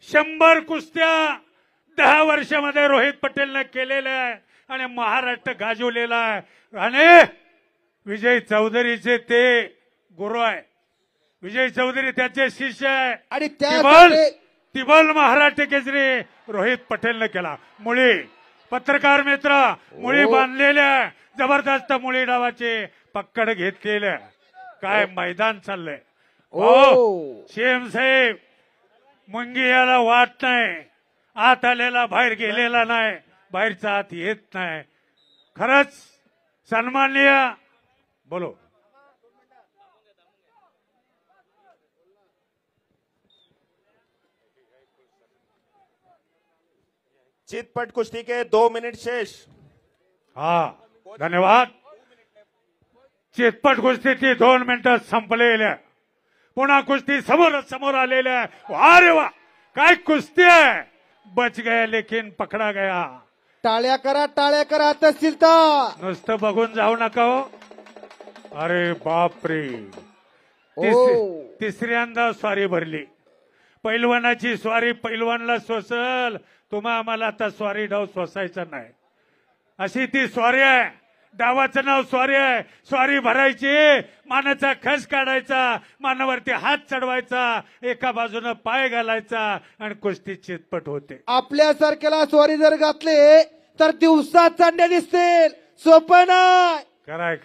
100 कुस्त्या 10 वर्षामध्ये रोहित पटेलने केलेल्या आहे आणि महाराष्ट्र गाजवलेला आहे. आणि विजय चौधरीचे ते गुरु आहे. विजय चौधरी त्याचे शिष्य आहे. आणि तिबल महाराष्ट्र केसरी रोहित पटेलने केला. मुळी पत्रकार मित्र मुळी बांधलेल्या जबरदस्त मुळी डावाचे पक्कड घेतलेल्या. काय मैदान चाललंय. हो शेम साहेब, मुंगी याला वाट नाही, आत आलेला बाहेर गेलेला नाही, बाहेरचा आत येत नाही. खरंच सन्माननीय. बोलो. चितपट कुश्ती के 2 मिनिट शेष. हा धन्यवाद. चितपट कुस्तीची 2 मिनिटं संपलेल्या. पुन्हा कुस्ती समोर आलेल्या. अरे वा, काय कुस्ती आहे. बच गया लेकिन पकडा गया. टाळ्या करा तहसीलता. नुसतं बघून जाऊ नका हो. अरे बापरे. तिसऱ्यांदा स्वारी भरली. पैलवानाची स्वारी पैलवानला सोसल. तुम्हा आम्हाला आता स्वारी डाव सोसायचा नाही. अशी ती स्वारी आहे. डावाचं नाव स्वारी आहे. स्वारी भरायची, मानाचा खस काढायचा, मानावरती हात चढवायचा, एका बाजूनं पाय घालायचा आणि कुस्ती चितपट होते. आपल्यासारख्याला स्वारी जर घातले तर दिवसात चांडे दिसतील. सोपं नाही.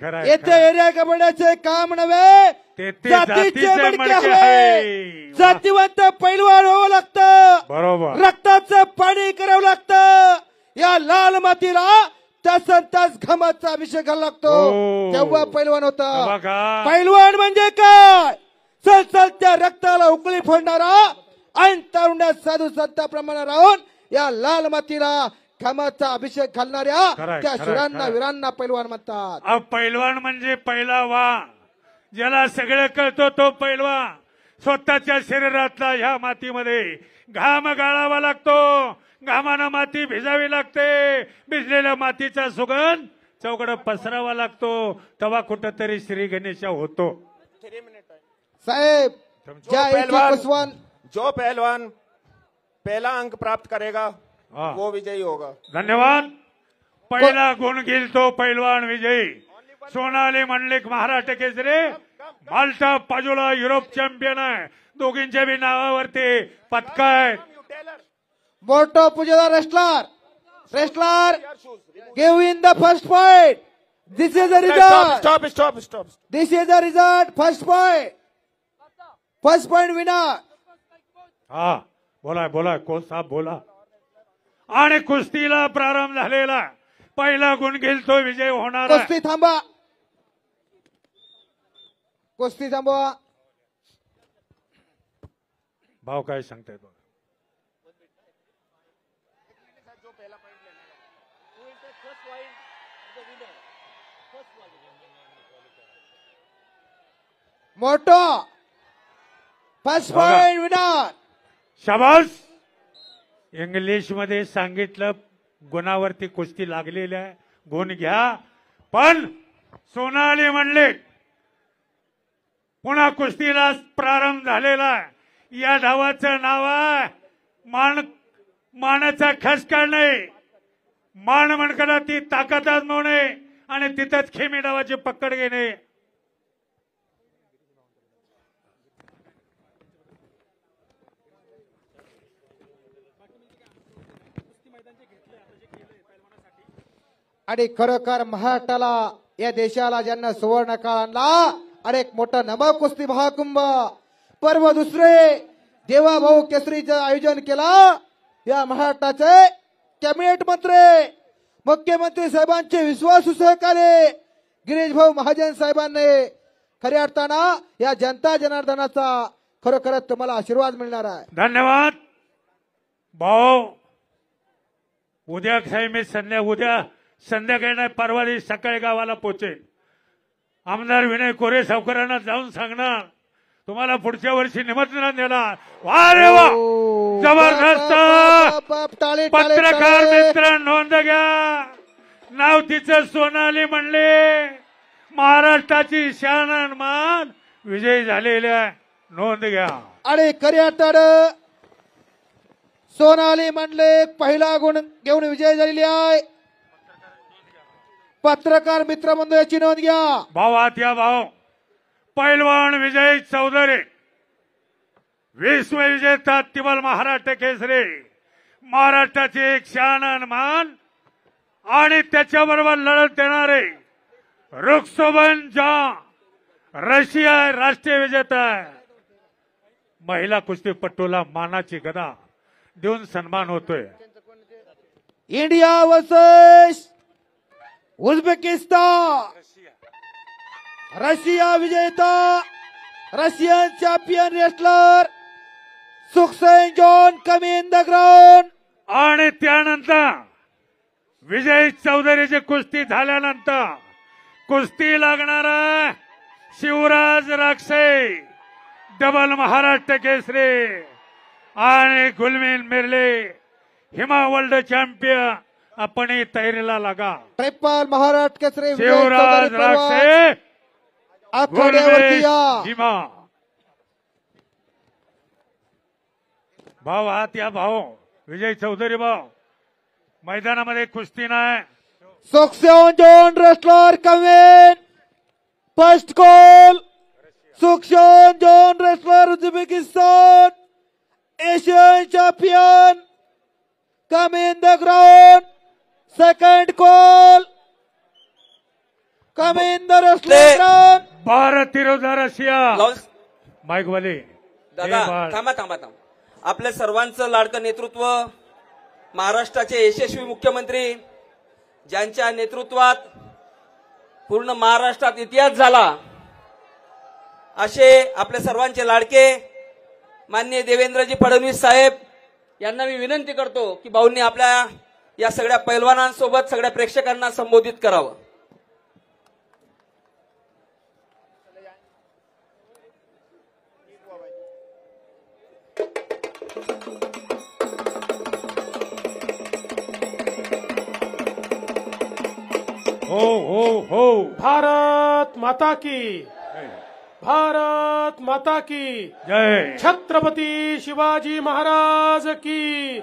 खराय येथे एरिया कबड्डीचे काम नव्हे, जातीचे मडके हवे. जातीवंत पैलवान व्हावं लागतं. बरोबर. रक्ताचं पाणी करावं लागतं. या लाल मातीला तास घामाचा अभिषेक घालावा लागतो, तेव्हा पैलवान होता. पैलवान म्हणजे काय? सलसलत्या रक्ताला उकळी फोडणारा आणि तारुण्यात साधू संतांप्रमाणे राहून या लाल मातीला घामाचा अभिषेक घालणाऱ्या त्या शुरांना वीरांना पैलवान म्हणतात. पैलवान म्हणजे पहिला वा, ज्याला सगळं कळतो तो पैलवान. स्वतःच्या शरीरातला ह्या मातीमध्ये घाम गाळावा लागतो. घामानं माती भिजावी लागते. भिजलेल्या मातीचा सुगंध चौकडं पसरावा लागतो. तेव्हा कुठंतरी श्री गणेशा होतो. साहेब, जो पहलवान पहला अंक प्राप्त करेगा वो विजयी होगा. धन्यवाद. पहिला गुण घेईल तो पैलवान विजयी. सोनाली मंडलिक महाराष्ट्र केसरी, माल्टा पाजोला युरोप चॅम्पियन आहे. दोघींच्या बी नावावरती पदक आहेत. मोठो पुजेला wrestler give in the first point. This is the result. Stop. This is the result. First point winner. हा बोला कोण साहेब बोला. आणि कुस्तीला प्रारंभ झालेला. पहिला गुण घेईल तो विजय होणार. कुस्ती थांबवा. भाव काय सांगताय बघ. मोठो फर्स्ट पॉइंट विनर. शाबास. इंग्लिश मध्ये सांगितलं गुणावरती कुस्ती लागलेली आहे. गुण घ्या. पण सोनाली म्हणले पुन्हा कुस्तीला प्रारंभ झालेला आहे. या डावाचं नाव आहे मानाचा खस काढणे. मान म्हणकला ती ताकद आजमावणे आणि तिथंच खेमी डावाची पकड घेणे. आणि खरोखर महाराष्ट्राला या देशाला ज्यांना सुवर्ण काळ आणला आणि एक मोठा नवा कुस्ती महाकुंभ पर्व दुसरे देवाभाऊ केसरीचं आयोजन केला. या महाराष्ट्राचे कॅबिनेट मंत्री मुख्यमंत्री साहेबांचे विश्वासू सहकारी गिरीश भाऊ महाजन साहेबांनी खऱ्या अर्थानं या जनता जनार्दनाचा खरोखरच तुम्हाला आशीर्वाद मिळणार आहे. धन्यवाद भाऊ. उद्या साहेब मी उद्या संध्याकाळी नाही परवा दिवशी सकाळी गावाला पोहोचेल. आमदार विनय कोरे सावकारांना जाऊन सांगणार तुम्हाला पुढच्या वर्षी निमंत्रण देणार. वा रे वा, जबरदस्त. पत्रकार मित्र नोंद घ्या. नाव तिचं सोनाली म्हणले. महाराष्ट्राची शान आणि मान विजयी झालेल्या नोंद घ्या. आणि खऱ्या तर सोनाली म्हणले पहिला गुण घेऊन विजय झालेली आहे. पत्रकार मित्र बंधू याची नोंद घ्या. भावात या भाऊ पैलवान विजय चौधरी विश्व विजेता तिबल महाराष्ट्र केसरी महाराष्ट्राची एक शान आणि मान आणि त्याच्याबरोबर लढत देणारे रुक्सोबन जॉन रशिया राष्ट्रीय विजेता महिला कुस्तीपटूला मानाची गदा देऊन सन्मान होतोय. India versus Uzbekistan. रशिया विजेता Russian champion wrestler Sukhsen John कमी इन द ग्राउंड. आणि त्यानंतर विजय चौधरीची कुस्ती झाल्यानंतर कुस्ती लागणारा शिवराज राक्षे डबल महाराष्ट्र केसरी आणि गुलमीन मिरले हिमा वर्ल्ड चॅम्पियन. आपण तयारीला लागा. ट्रिपल महाराष्ट्र केसरी शिवराज राक्षे आखाड्यावरती या. हिमा भाऊ हात या भाऊ विजय चौधरी भाऊ मैदानामध्ये कुस्ती नाही. Sukhsen John wrestler come first call. Sukhsen John wrestler Uzbekistan Asian champion come in the ground. Second call come in the wrestler ground. Bharat विरोध रशिया. माईक वाले दादा थांबा थांबा थांबा. आपल्या सर्वांचं लाडकं नेतृत्व महाराष्ट्राचे यशस्वी मुख्यमंत्री ज्यांच्या नेतृत्वात पूर्ण महाराष्ट्रात इतिहास झाला असे आपल्या सर्वांचे लाडके माननीय देवेंद्रजी फडणवीस साहेब यांना मी विनंती करतो की भाऊंनी आपल्या या सगळ्या पैलवानांसोबत सगळ्या प्रेक्षकांना संबोधित करावं. हो हो हो. भारत माता की, भारत माता की जय. छत्रपती शिवाजी महाराज की,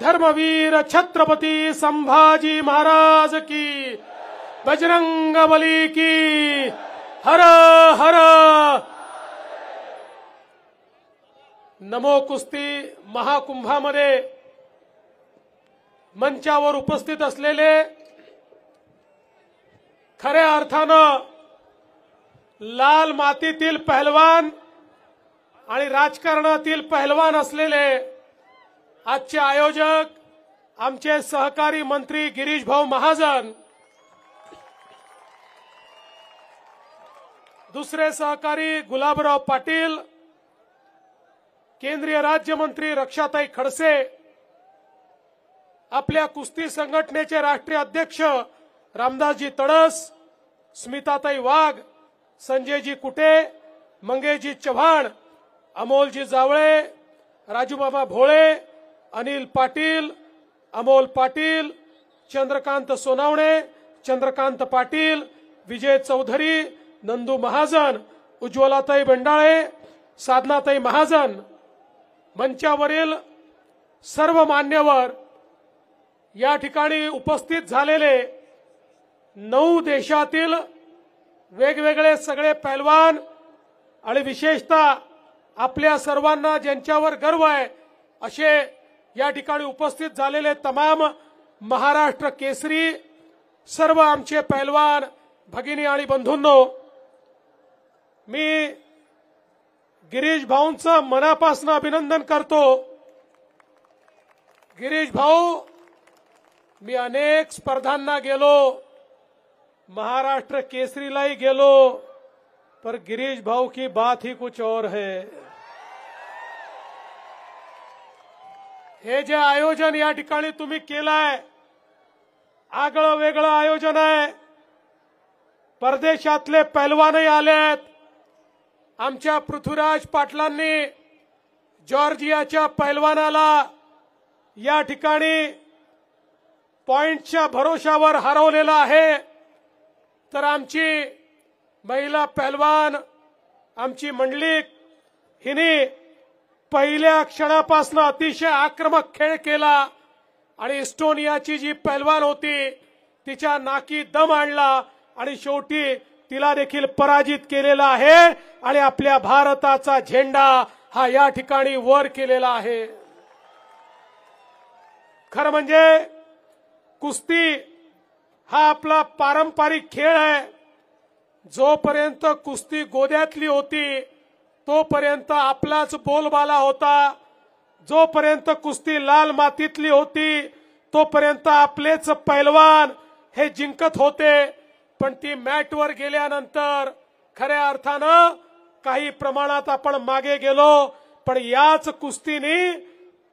धर्मवीर छत्रपती संभाजी महाराज की, बजरंग बली की, हर हर. नमो कुस्ती महाकुंभामध्ये मंचावर उपस्थित असलेले खऱ्या अर्थानं लाल मातीतील पहलवान आणि राजकारणातील पहलवान असलेले आजचे आयोजक आमचे सहकारी मंत्री गिरीश भाऊ महाजन, दुसरे सहकारी गुलाबराव पाटील, केंद्रीय राज्यमंत्री रक्षाताई खडसे, आपल्या कुस्ती संघटनेचे राष्ट्रीय अध्यक्ष रामदासजी तडस, स्मिताताई वाघ, संजयजी कुटे, मंगेशजी चव्हाण, अमोलजी जावळे, राजूबाबा भोळे, अनिल पाटील, अमोल पाटील, चंद्रकांत सोनावणे, चंद्रकांत पाटील, विजय चौधरी, नंदू महाजन, उज्ज्वलाताई बेंडाळे, साधनाताई महाजन, मंचावरील सर्व मान्यवर, या ठिकाणी उपस्थित झालेले 9 देशातील वेगवेगळे सगळे पैलवान आणि विशेषतः आपल्या सर्वांना ज्यांच्यावर गर्व आहे असे या ठिकाणी उपस्थित झालेले तमाम महाराष्ट्र केसरी सर्व आमचे पैलवान भगिनी आणि बंधूंनो, मी गिरीश भाऊंचं मनापासून अभिनंदन करतो. गिरीश भाऊ, मी अनेक स्पर्धांना गेलो, महाराष्ट्र केसरीलाही गेलो, पर गिरीश भाऊ की बात ही कुछ और है. हे जे आयोजन या ठिकाणी तुम्ही केलंय, आगळं वेगळं आयोजन आहे. परदेशातले पैलवानही आलेत. आमच्या पृथ्वीराज पाटलांनी जॉर्जियाच्या पैलवानाला या ठिकाणी पॉइंटच्या भरोशावर हरवलेलं आहे. तर आमची महिला पैलवान, आमची मंडलिक, हिने पहिल्या क्षणापासून अतिशय आक्रमक खेळ केला आणि इस्टोनियाची जी पैलवान होती तिच्या नाकी दम आणला आणि शेवटी तिला देखील पराजित केलेला आहे आणि आपल्या भारताचा झेंडा हा या ठिकाणी वर केलेला आहे. खरं म्हणजे कुस्ती हा आपला पारंपरिक खेळ आहे. जोपर्यंत कुस्ती गोद्यातली होती तोपर्यंत आपलाच बोलबाला होता. जोपर्यंत कुस्ती लाल मातीतली होती तोपर्यंत आपलेच पैलवान हे जिंकत होते. पण ती मॅटवर गेल्यानंतर खऱ्या अर्थानं काही प्रमाणात आपण मागे गेलो. पण याच कुस्तीने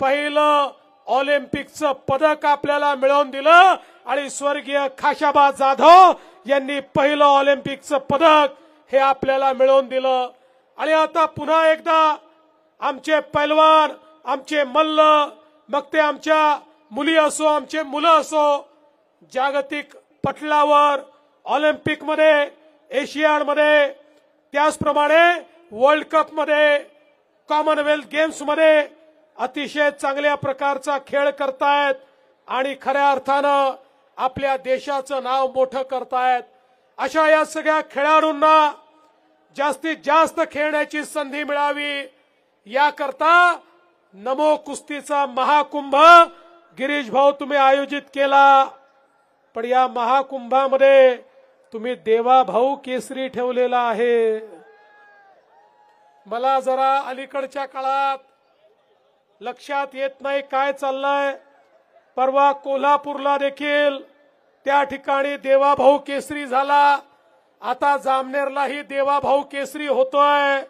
पहिलं ऑलिम्पिकचं पदक आपल्याला मिळवून दिलं आणि स्वर्गीय खाशाबा जाधव यांनी पहिलं ऑलिम्पिकचं पदक हे आपल्याला मिळवून दिलं. आणि आता पुन्हा एकदा आमचे पैलवान, आमचे मल्ल, मग ते आमच्या मुली असो, आमचे मुलं असो, जागतिक पटलावर ऑलिम्पिकमध्ये, एशियाडमध्ये, त्याचप्रमाणे वर्ल्ड कपमध्ये, कॉमनवेल्थ गेम्समध्ये अतिशय चांगल्या प्रकारचा खेळ करतायत आणि खऱ्या अर्थानं आपल्या देशाचं नाव मोठं करतायत. अशा या सगळ्या खेळाडूंना जास्तीत जास्त खेळण्याची संधी मिळावी याकरता नमो कुस्तीचा महाकुंभ गिरीश भाऊ तुम्ही आयोजित केला. पण या महाकुंभामध्ये तुम्ही देवा भाऊ केसरी ठेवलेला आहे. मला जरा अलीकडच्या काळात लक्षात येत नाही काय चाललंय. परवा कोल्हापूरला देखील त्या ठिकाणी देवाभाऊ केसरी झाला. आता जामनेरलाही देवाभाऊ केसरी होतोय.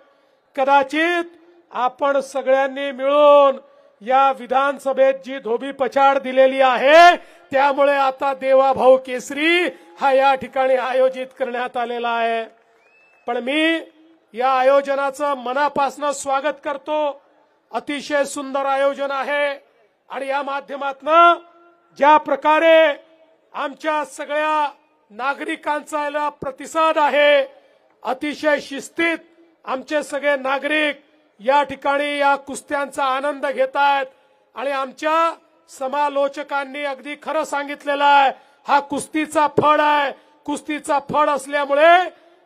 कदाचित आपण सगळ्यांनी मिळून या विधानसभेत जी धोबी पछाड दिलेली आहे त्यामुळे आता देवाभाऊ केसरी हा या ठिकाणी आयोजित करण्यात आलेला आहे. पण मी या आयोजनाचं मनापासून स्वागत करतो. अतिशय सुंदर आयोजन आहे आणि या माध्यमातून ज्या प्रकारे आमच्या सगळ्या नागरिकांचा प्रतिसाद आहे, अतिशय शिस्तीत आमचे सगळे नागरिक या ठिकाणी या कुस्त्यांचा आनंद घेत आहेत. आणि आमच्या समालोचकांनी अगदी खरं सांगितलेलं आहे, हा कुस्तीचा फळ आहे. कुस्तीचा फळ असल्यामुळे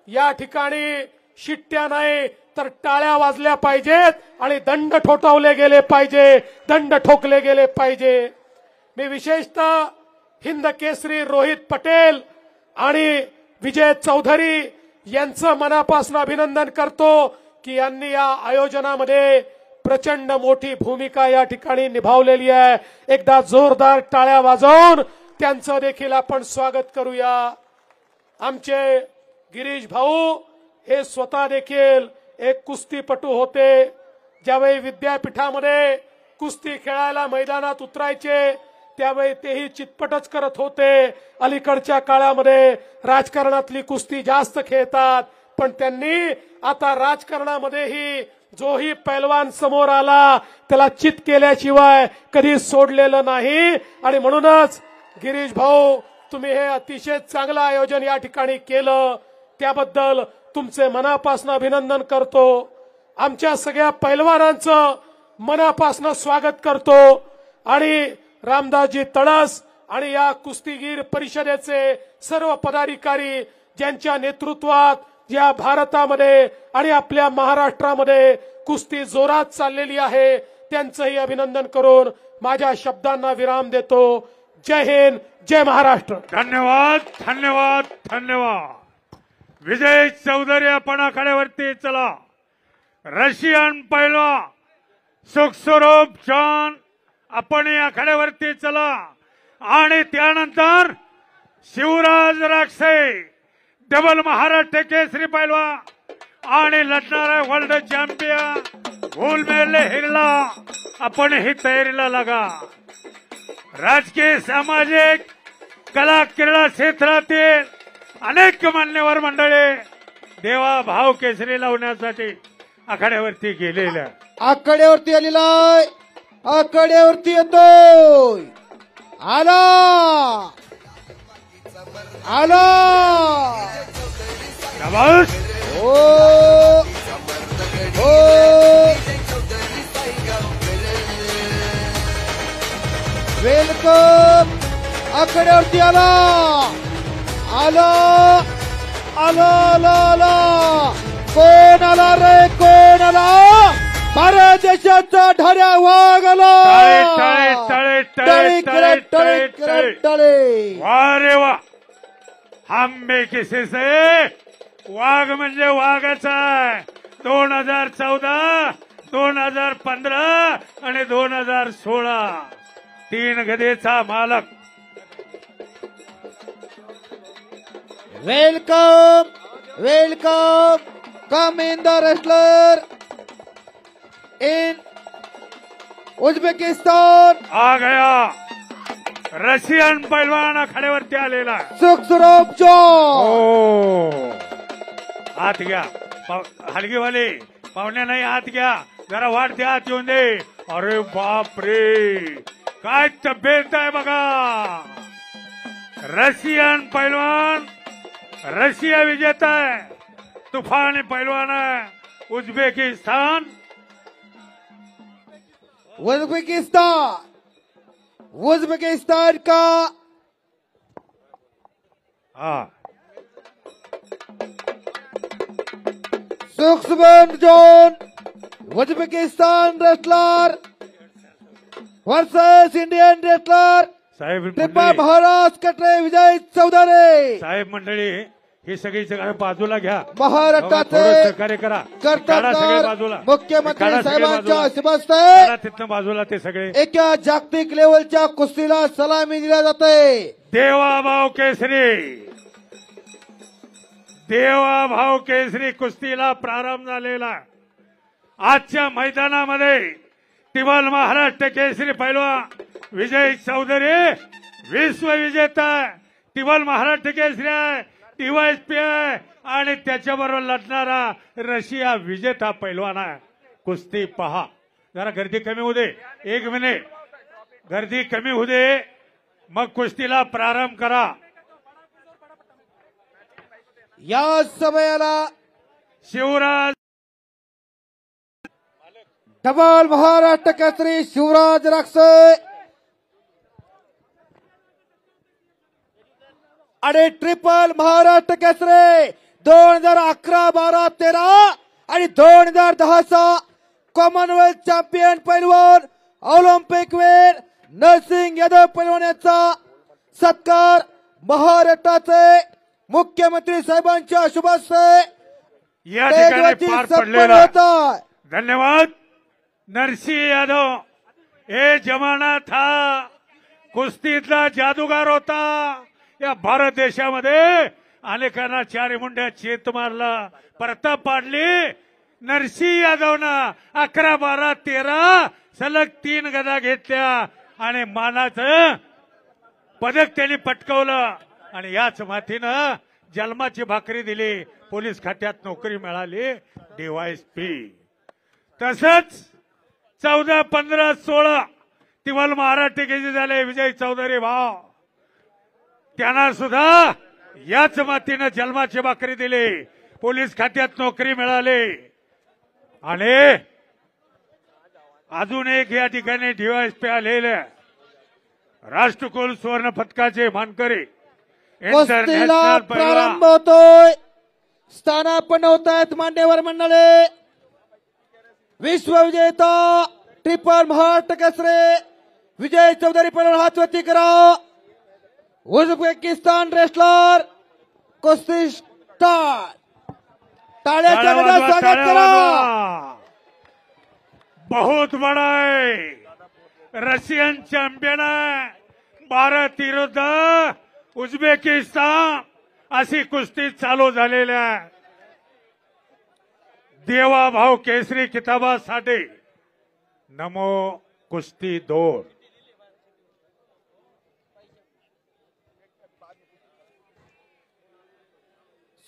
या ठिकाणी शिट्ट्या नाही तर टाळ्या वाजल्या पाहिजेत आणि दंड ठोठावले गेले पाहिजे, दंड ठोकले गेले पाहिजे. मी विशेषतः हिंद केसरी रोहित पटेल आणि विजय चौधरी यांचं मनापासून अभिनंदन करतो की यांनी या आयोजनामध्ये प्रचंड मोठी भूमिका या ठिकाणी निभावलेली आहे. एकदा जोरदार टाळ्या वाजवून त्यांचं देखील आपण स्वागत करूया. आमचे गिरीश भाऊ हे स्वतः देखील एक कुस्तीपटू होते. ज्यावेळी विद्यापीठामध्ये कुस्ती खेळायला मैदानात उतरायचे त्यावेळी तेही चितपटच करत होते. अलीकडच्या काळामध्ये राजकारणातली कुस्ती जास्त खेळतात, पण त्यांनी आता राजकारणामध्येही जोही पैलवान समोर आला त्याला चित केल्याशिवाय कधी सोडलेलं नाही. आणि म्हणूनच गिरीश भाऊ तुम्ही हे अतिशय चांगलं आयोजन या ठिकाणी केलं त्याबद्दल तुमचे मनापासून अभिनंदन करतो. आमच्या सगळ्या पैलवानांचं मनापासून स्वागत करतो. आणि रामदासजी तळस आणि या कुस्तीगीर परिषदेचे सर्व पदाधिकारी ज्यांच्या नेतृत्वात या भारतामध्ये आणि आपल्या महाराष्ट्रामध्ये कुस्ती जोरात चाललेली आहे त्यांचंही अभिनंदन करून माझ्या शब्दांना विराम देतो. जय हिंद, जय महाराष्ट्र. धन्यवाद, धन्यवाद, धन्यवाद. विजय चौधरी आपण आखाड्यावरती चला. रशियन पैलवान सुखस्वरूप जॉन आपण या आखाड्यावरती चला. आणि त्यानंतर शिवराज राक्षे डबल महाराष्ट्र केसरी पैलवान आणि लढणारा वर्ल्ड चॅम्पियन गोल्ड मेडल हिरला आपणही तयारीला लागा. राजकीय, सामाजिक, कला क्रीडा क्षेत्रातील अनेक मान्यवर मंडळी देवा भाव केसरी लावण्यासाठी आखाड्यावरती गेलेल्या. आकड्यावरती आलेला आहे, आकड्यावरती येतोय. आला आला शाबास. ओ ओ वेलकम. आकड्यावरती आला आला आला आला आला. कोण आला रे, कोण आला? भारत देशाचा ढाऱ्या वाघ आला. टाळे टाळे टाळे टाळे टाळे टाळे टाळे. वा रे वा. आंबे किसे से वाघ म्हणजे वाघाचा आहे. 2014, 2015 आणि 2016 3 गदेचा मालक. Welcome welcome. Come in the wrestler in Uzbekistan. आ गया रशियन पैलवान आखाड्यावरती आलेला. सुखसुरभ जो. हो आत घ्या. हलगीवाले पाहुण्या नाही, आत घ्या. जरा वाढते, आत येऊन दे. अरे बापरे, काय तब्येत आहे बघा. रशियन पैलवान, रशिया विजेता आहे. तुफान पैलवान आहे उझबेकिस्तान. उझबेकिस्तान, उझबेकिस्तान का हा सूक्ष्म जोन. Uzbekistan wrestler versus Indian wrestler. साहेब ट्रिपल मंडळी, महाराज कटरे विजय चौधरी. साहेब मंडळी ही सगळी सगळं बाजूला घ्या. महाराष्ट्राचे थोडं सहकार्य करा. काढा सगळे कर्तव्य बाजूला. मुख्यमंत्री काढा सगळे साहेबांच्या बाजूला. शिबस्ते काढा तिथनं बाजूला ते सगळे. एका जागतिक लेवलच्या कुस्तीला सलामी दिल्या जाते. देवाभाव केसरी, देवाभाव केसरी कुस्तीला प्रारंभ झालेला. आजच्या मैदानामध्ये टिबल महाराष्ट्र केसरी पैलवान विजय चौधरी विश्वविजेता टिबल महाराष्ट्र केसरी आहे, टीवायएसपी आहे आणि त्याच्याबरोबर लढणारा रशिया विजेता पैलवान आहे. कुस्ती पहा. जरा गर्दी कमी होऊ दे, 1 मिनिट गर्दी कमी होऊ दे, मग कुस्तीला प्रारंभ करा. या समयाला शिवराज डबल महाराष्ट्र केसरी शिवराज राक्षे आणि ट्रिपल महाराष्ट्र केसरी 2011, 12, 13 आणि 2010चा कॉमनवेल्थ चॅम्पियन पैलवान ऑलिम्पिक वीर नरसिंग यादव पैलवान यांचा सत्कार महाराष्ट्राचे मुख्यमंत्री साहेबांच्या शुभ हस्ते या ठिकाणी पार पडलेला. होता. धन्यवाद. नरसिंह यादव हे जमाना था, कुस्तीतला जादूगार होता. या भारत देशामध्ये अनेकांना 4 मुंड्या चेत मारला, प्रताप पाडली. नरसिंह यादवनं 11, 12, 13 सलग 3 गदा घेतल्या आणि मानाचं पदक त्यांनी पटकावलं आणि याच मातीनं जन्माची भाकरी दिली. पोलीस खात्यात नोकरी मिळाली, डीवायएसपी. तसंच 14, 15, 16 टिबल महाराष्ट्र केसरी झाले विजय चौधरी भाव. त्यांना सुद्धा याच मातीनं जन्माची भाकरी दिली, पोलीस खात्यात नोकरी मिळाली. आणि अजून एक या ठिकाणी डीवायएसपी आलेले राष्ट्रकुल सुवर्ण पदकाचे मानकरी कुस्तीला प्रारंभ होतोय. स्थानापन्न होत आहेत मान्यवर मंडळी. विश्वविजेता ट्रिपल महाराष्ट्र केसरी विजय चौधरी पैलवान हातवरती करा. उझबेकिस्तान रेसलर कुस्ती स्टार. टाळ्याच्या गजरात स्वागत करा. बहुत बड़ा है. रशियन चॅम्पियन आहे. भारत विरुद्ध उझबेकिस्तान अशी कुस्ती चालू झालेली आहे. देवाभाव केसरी किताबासाठी नमो कुस्ती 2.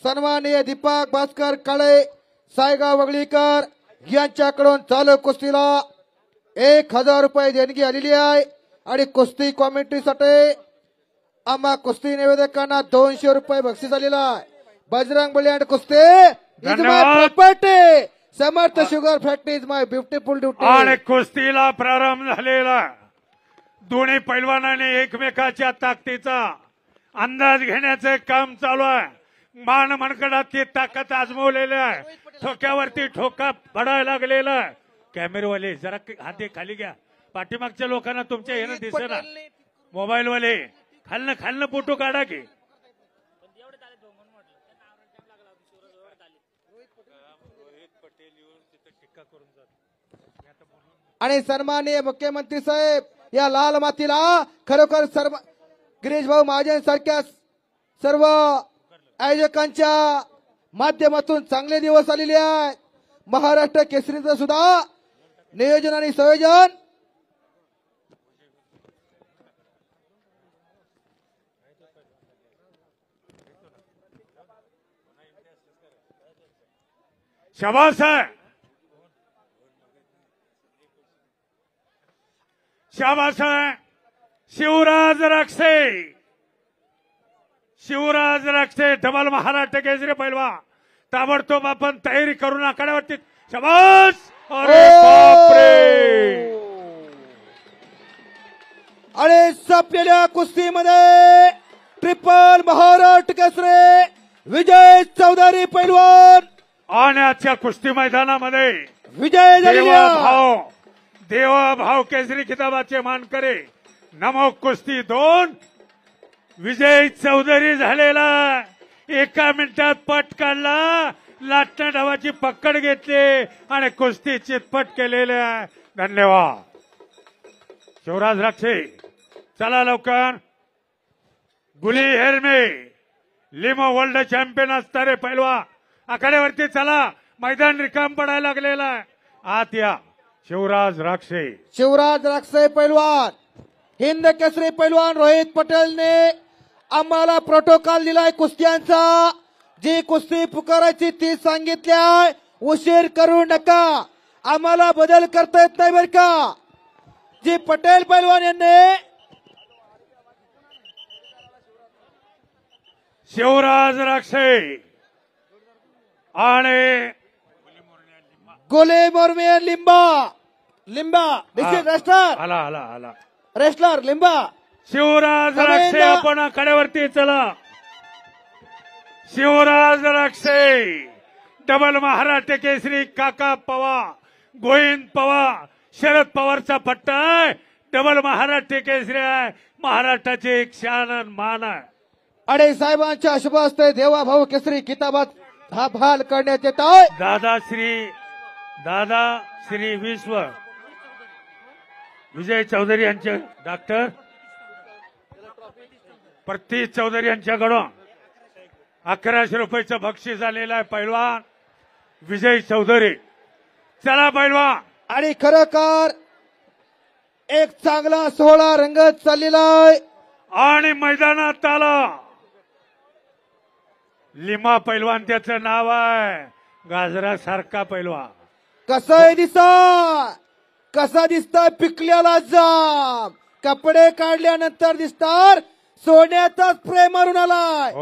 सन्माननीय दीपक भास्कर काळे सायगाव वगळीकर यांच्याकडून चालू कुस्तीला 1000 रुपये देणगी आलेली आहे आणि कुस्ती कॉमेंट्रीसाठी आम्हा कुस्ती निवेदकांना 200 रुपये बक्षीस आलेला आहे. Bajrang Bali and kusti is my property, Samarth sugar factory is my beautiful duty. आणि कुस्तीला प्रारंभ झालेला दोन्ही पैलवानांनी एकमेकाच्या ताकदीचा अंदाज घेण्याचे काम चालू आहे. मान मनगडातली ताकद आजमवलेली आहे. ठोक्यावरती ठोका पडायला लागलेला आहे. कॅमेरावाले जरा हाते खाली घ्या. पाठीमागच्या लोकांना तुमच्या येणं दिसेना. मोबाईलवाले खालनं फोटो काढा की. आणि सन्माननीय मुख्यमंत्री साहेब या लाल मातीला खरोखर सर्व गिरीश भाऊ महाजन सारख्या सर्व आयोजकांच्या माध्यमातून चांगले दिवस आलेले आहेत. महाराष्ट्र केसरीचं सुद्धा नियोजन आणि संयोजन शाबास आहे. शाबास आहे. शिवराज राक्षे डबल महाराष्ट्र केसरी पैलवान ताबडतोब आपण तयारी करून आखाड्यावरती. शाबास. अरे बापरे. आणि संपलेल्या कुस्तीमध्ये ट्रिपल महाराष्ट्र केसरी विजय चौधरी पैलवान आणि आजच्या कुस्ती मैदानामध्ये विजय झालेला देवाभाव केसरी किताबाचे मानकरी नमो कुस्ती 2 विजय चौधरी झालेला. 1 मिनिटात पट काढला. लाटण्या डावाची पकड घेतली आणि कुस्ती चितपट केलेली आहे. धन्यवाद शिवराज राक्षे. चला लवकर. गुली हेरमे लिमो वर्ल्ड चॅम्पियन असणारे पैलवान आखाड्यावरती चला. मैदान रिकाम पडायला लागलेला आहे. आत या. शिवराज राक्षे पैलवान हिंद केसरी पैलवान रोहित पटेलने आम्हाला प्रोटोकॉल दिलाय कुस्त्यांचा. जी कुस्ती पुकारायची ती सांगितली आहे. उशीर करू नका. आम्हाला बदल करता येत नाही बर का. जी पटेल पैलवान यांनी शिवराज राक्षे आणि गोले मोरमे लिंबा दिस इज रेस्लर. आला रेस्लर लिंबा. शिवराज राक्षे आपण आखाड्यावरती चला. शिवराज राक्षे डबल महाराष्ट्र केसरी काका पवार गोविंद पवार शरद पवारचा पट्टा आहे. डबल महाराष्ट्र केसरी आहे. महाराष्ट्राची एक शान आणि मान आहे. आणि साहेबांच्या शुभ हस्ते देवाभाऊ केसरी किताबात हा बहाल करण्यात येत आहे. दादा श्री विश्व विजय चौधरी यांचे डॉक्टर प्रतीश चौधरी यांच्याकडून 1100 रुपयाचं बक्षीस आलेलं आहे. पैलवान विजय चौधरी. चला पैलवान. आणि खरोखर एक चांगला सोहळा रंगत चाललेला आहे. आणि मैदानात आला लिमा पैलवान त्याचं नाव आहे. गाजरासारखा पैलवान. कसा दिसतोय पिकलेला जाम. कपडे काढल्यानंतर दिसतात सोन्याचाच प्रेम मारून आलाय.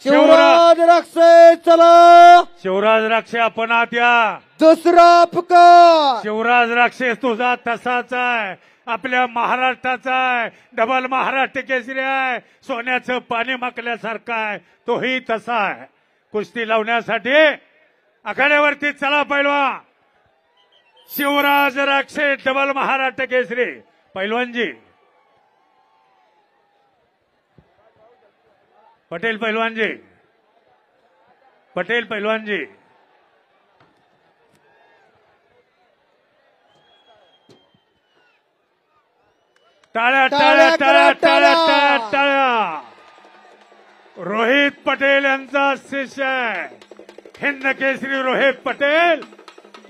शिवराज राक्षे चला. शिवराज राक्षे आपण आत या. दुसरा पुकार. शिवराज राक्षे तुझा तसाच आहे. आपल्या महाराष्ट्राचा आहे. डबल महाराष्ट्र केसरी आहे. सोन्याचं पाणी माकल्यासारखं आहे. तोही तसा आहे. कुस्ती लावण्यासाठी आखाड्यावरती चला पैलवान. शिवराज राक्षे डबल महाराष्ट्र केसरी पैलवानजी. पटेल पैलवानजी. टाळ्या टाळ्या टाळ्या टाळ्या टाळ्या टाळ्या. रोहित पटेल यांचा शिष्य आहे. हिंद केसरी रोहित पटेल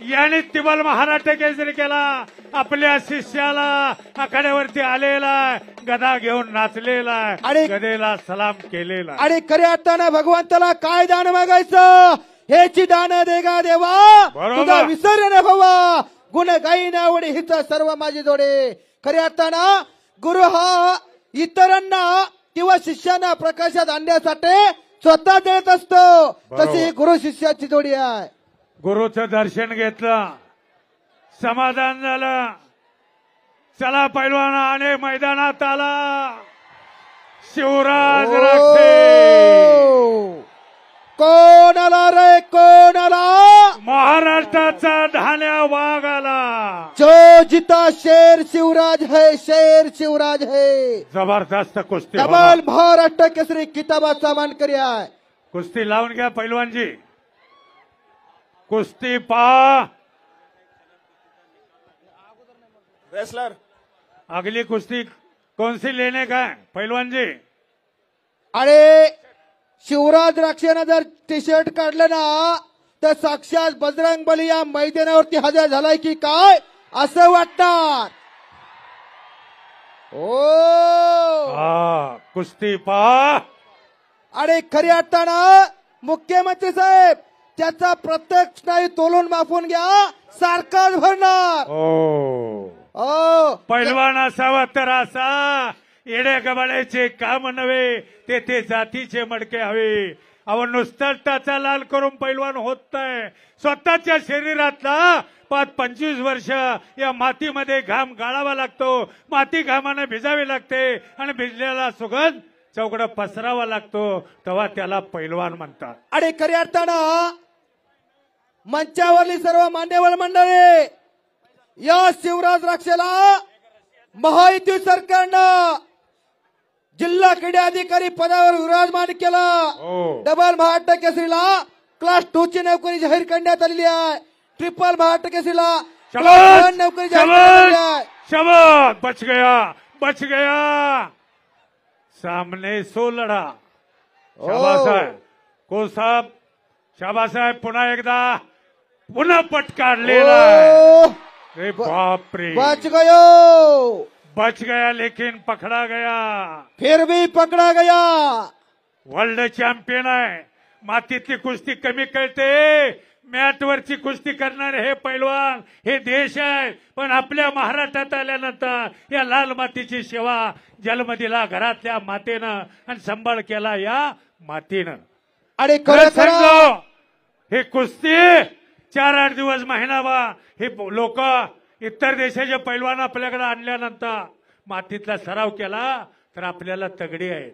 याने तिबल महाराष्ट्र केसरी केला. आपल्या शिष्याला आखाड्यावरती आलेला गदा घेऊन नाचलेला आणि गदेला सलाम केलेला. आणि खऱ्या अर्थानं भगवंताला काय दान मागायचं, हेची दान देगा देवा, बरोबर. तुझा विसर न व्हावा, गुण गाई नावडे हिच सर्व माझी जोडे. खऱ्या अर्थानं गुरु हा इतरांना किंवा शिष्यांना प्रकाशात आणण्यासाठी स्वतः देत असतो, तशी गुरु शिष्याची जोडी आहे. गुरुचं दर्शन घेतलं, समाधान झालं. चला पैलवान आणि मैदानात आला शिवराज राक्षे. कोण आला रे, कोण आला? महाराष्ट्राचा ढाल्या वाघ आला. जो जिता शेर शिवराज है, शेर शिवराज है. जबरदस्त कुस्ती डबल महाराष्ट्र केसरी किताबाचा मानकरी आहे. कुस्ती लावून घ्या पैलवानजी, कुस्ती पा. रेसलर अगली कुस्ती कौन सी लेने का है पहलवान जी? अरे शिवराज राक्षेनं जर टी शर्ट काढलं ना तर साक्षात बजरंग बली या मैदानावरती हजर झालाय की काय असं वाटणार. हा कुस्ती पा. अरे खऱ्या अर्थानं मुख्यमंत्री साहेब त्याचा प्रत्येक स्नायू तोलून मापून घ्या, सारखाच भरणार. पैलवान असावा तर असा, येड्या गबाळ्याचे काम नव्हे, ते जातीचे मडके हवे. अहो नुसताच टाचा लाल करून पैलवान होत नाही. स्वतःच्या शरीरातला 25 वर्ष या मातीमध्ये घाम गाळावा लागतो, माती घामाने भिजावी लागते आणि भिजलेला सुगंध चौकडं पसरावा लागतो, तेव्हा त्याला पैलवान म्हणतात. आणि खऱ्या अर्थानं मंचावरली सर्व मान्यवर मंडळी, या शिवराज राक्षेला महायुती सरकारनं जिल्हा क्रीडा अधिकारी पदावर विराजमान केला. डबल महाराष्ट्र केसरीला क्लास 2 ची नोकरी जाहीर करण्यात आलेली आहे. ट्रिपल महाराष्ट्र केसरीला क्लास 1 नोकरी जाहीर करण्यात आलेली आहे. शाबाश, बच गया, बच गया. सामने सो लढा. शाबास आहे को साहेब, शाबास आहे. पुन्हा एकदा पुन्हा पट काढलेला. अरे बाप रे, बच गयो, बच गया लेकिन पकड़ा गया. फिर भी पकडा गया. वर्ल्ड चॅम्पियन आहे. मातीतली कुस्ती कमी कळते, मॅटवरची कुस्ती करणारे हे पैलवान हे देश आहे. पण आपल्या महाराष्ट्रात आल्यानंतर या लाल मातीची सेवा जन्म दिला घरातल्या मातेनं आणि सांभाळ केला या मातीनं. आणि खरं खरं सांगतो, हे कुस्ती 4-8 दिवस महिनाभर हे लोक इतर देशाचे पैलवान आपल्याकडे आणल्यानंतर मातीतला सराव केला तर आपल्याला तगडी आहे.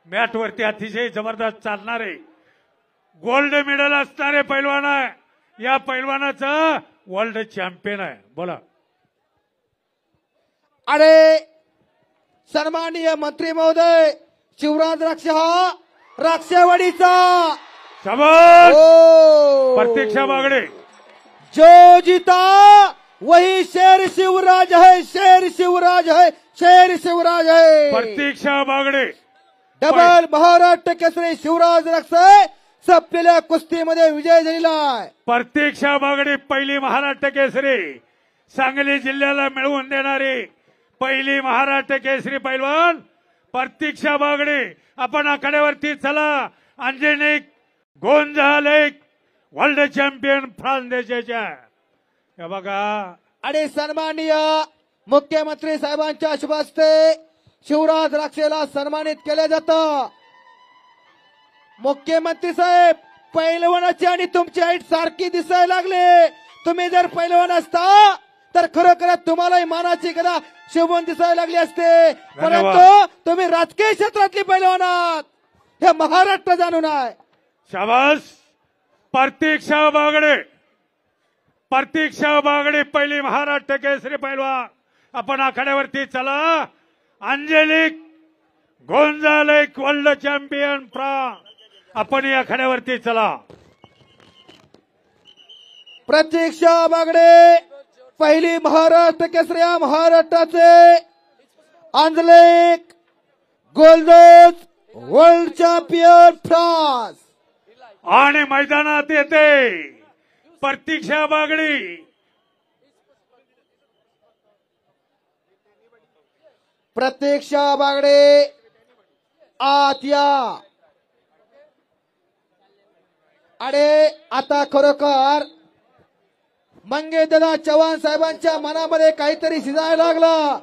मॅटवरती अतिशय जबरदस्त चालणारे गोल्ड मेडल असणारे पैलवान आहे. या पैलवानाचं वर्ल्ड चॅम्पियन आहे. बोला. अरे सन्माननीय मंत्री महोदय, शिवराज राक्ष हा राक्षेवाडीचा. शाबास, प्रतीक्षा बागडे. जो जीता वही शेर शिवराज है, शेर शिवराज है, शेर शिवराज है. प्रतीक्षा बागडे. डबल महाराष्ट्र केसरी शिवराज राक्षे संपलेल्या कुस्तीमध्ये विजय झालेला आहे. प्रतीक्षा बागडे पहिली महाराष्ट्र केसरी, सांगली जिल्ह्याला मिळवून देणारी पहिली महाराष्ट्र केसरी पैलवान प्रतीक्षा बागडे. आपण आखाड्यावरती चला. अंजनिक गोंजालेक वर्ल्ड चॅम्पियन फ्रान्स देशाच्या. हे बघा. आणि सन्माननीय मुख्यमंत्री साहेबांच्या शुभ हस्ते शिवराज राक्षेला सन्मानित केले जातं. मुख्यमंत्री साहेब, पैलवानाची आणि तुमची हाईट सारखी दिसायला लागली. तुम्ही जर पैलवान असता तर खरोखर तुम्हालाही मानाची गदा शोभून दिसायला लागली असते. परंतु तुम्ही राजकीय क्षेत्रातली पैलवान आहात हे महाराष्ट्र जाणून आहे. शाबास. प्रतीक्षा बागडे, प्रतीक्षा बागडे पहिली महाराष्ट्र केसरी पैलवान. आपण आखाड्यावरती चला. अंजलिक गोंजालेक वर्ल्ड चॅम्पियन फ्रान्स. आपण या आखाड्यावरती चला. प्रतीक्षा बागडे पहिली महाराष्ट्र केसरी महाराष्ट्राचे अंजलिक गोल्डोज वर्ल्ड चॅम्पियन फ्रान्स. आणि मैदानात येते प्रतीक्षा बागडी, प्रतीक्षा बागडे आत या. अरे आता खरोखर मंगेशदादा चव्हाण साहेबांच्या मनामध्ये काहीतरी शिजायला लागला.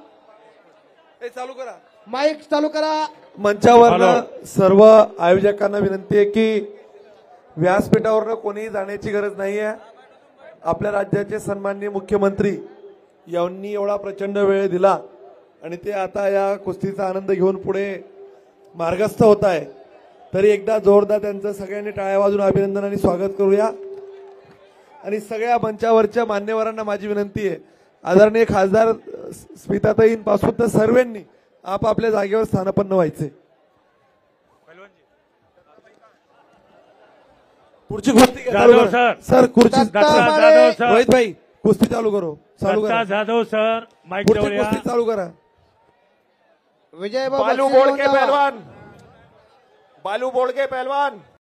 चालू करा, माईक चालू करा. मंचावर सर्व आयोजकांना विनंती आहे की व्यासपीठावर कोणीही जाण्याची गरज नाहीये. आपल्या राज्याचे सन्माननीय मुख्यमंत्री यांनी एवढा प्रचंड वेळ दिला आणि ते आता या कुस्तीचा आनंद घेऊन पुढे मार्गस्थ होत आहे. तरी एकदा जोरदार त्यांचं सगळ्यांनी टाळ्या वाजून अभिनंदन आणि स्वागत करूया. आणि सगळ्या मंचावरच्या मान्यवरांना माझी विनंती आहे, आदरणीय खासदार स्मिताताईंपासून तर सर्वांनी आपापल्या जागेवर स्थानापन्न व्हायचे. पुढची कुस्ती चालू करा. सर खुर्ची रोहित भाई कुस्ती चालू करो. चालू करा जाधव सर, माईक पुढची कुस्ती चालू करा. विजय बालू बोल के पहलवान, बालू बोल के पहलवान.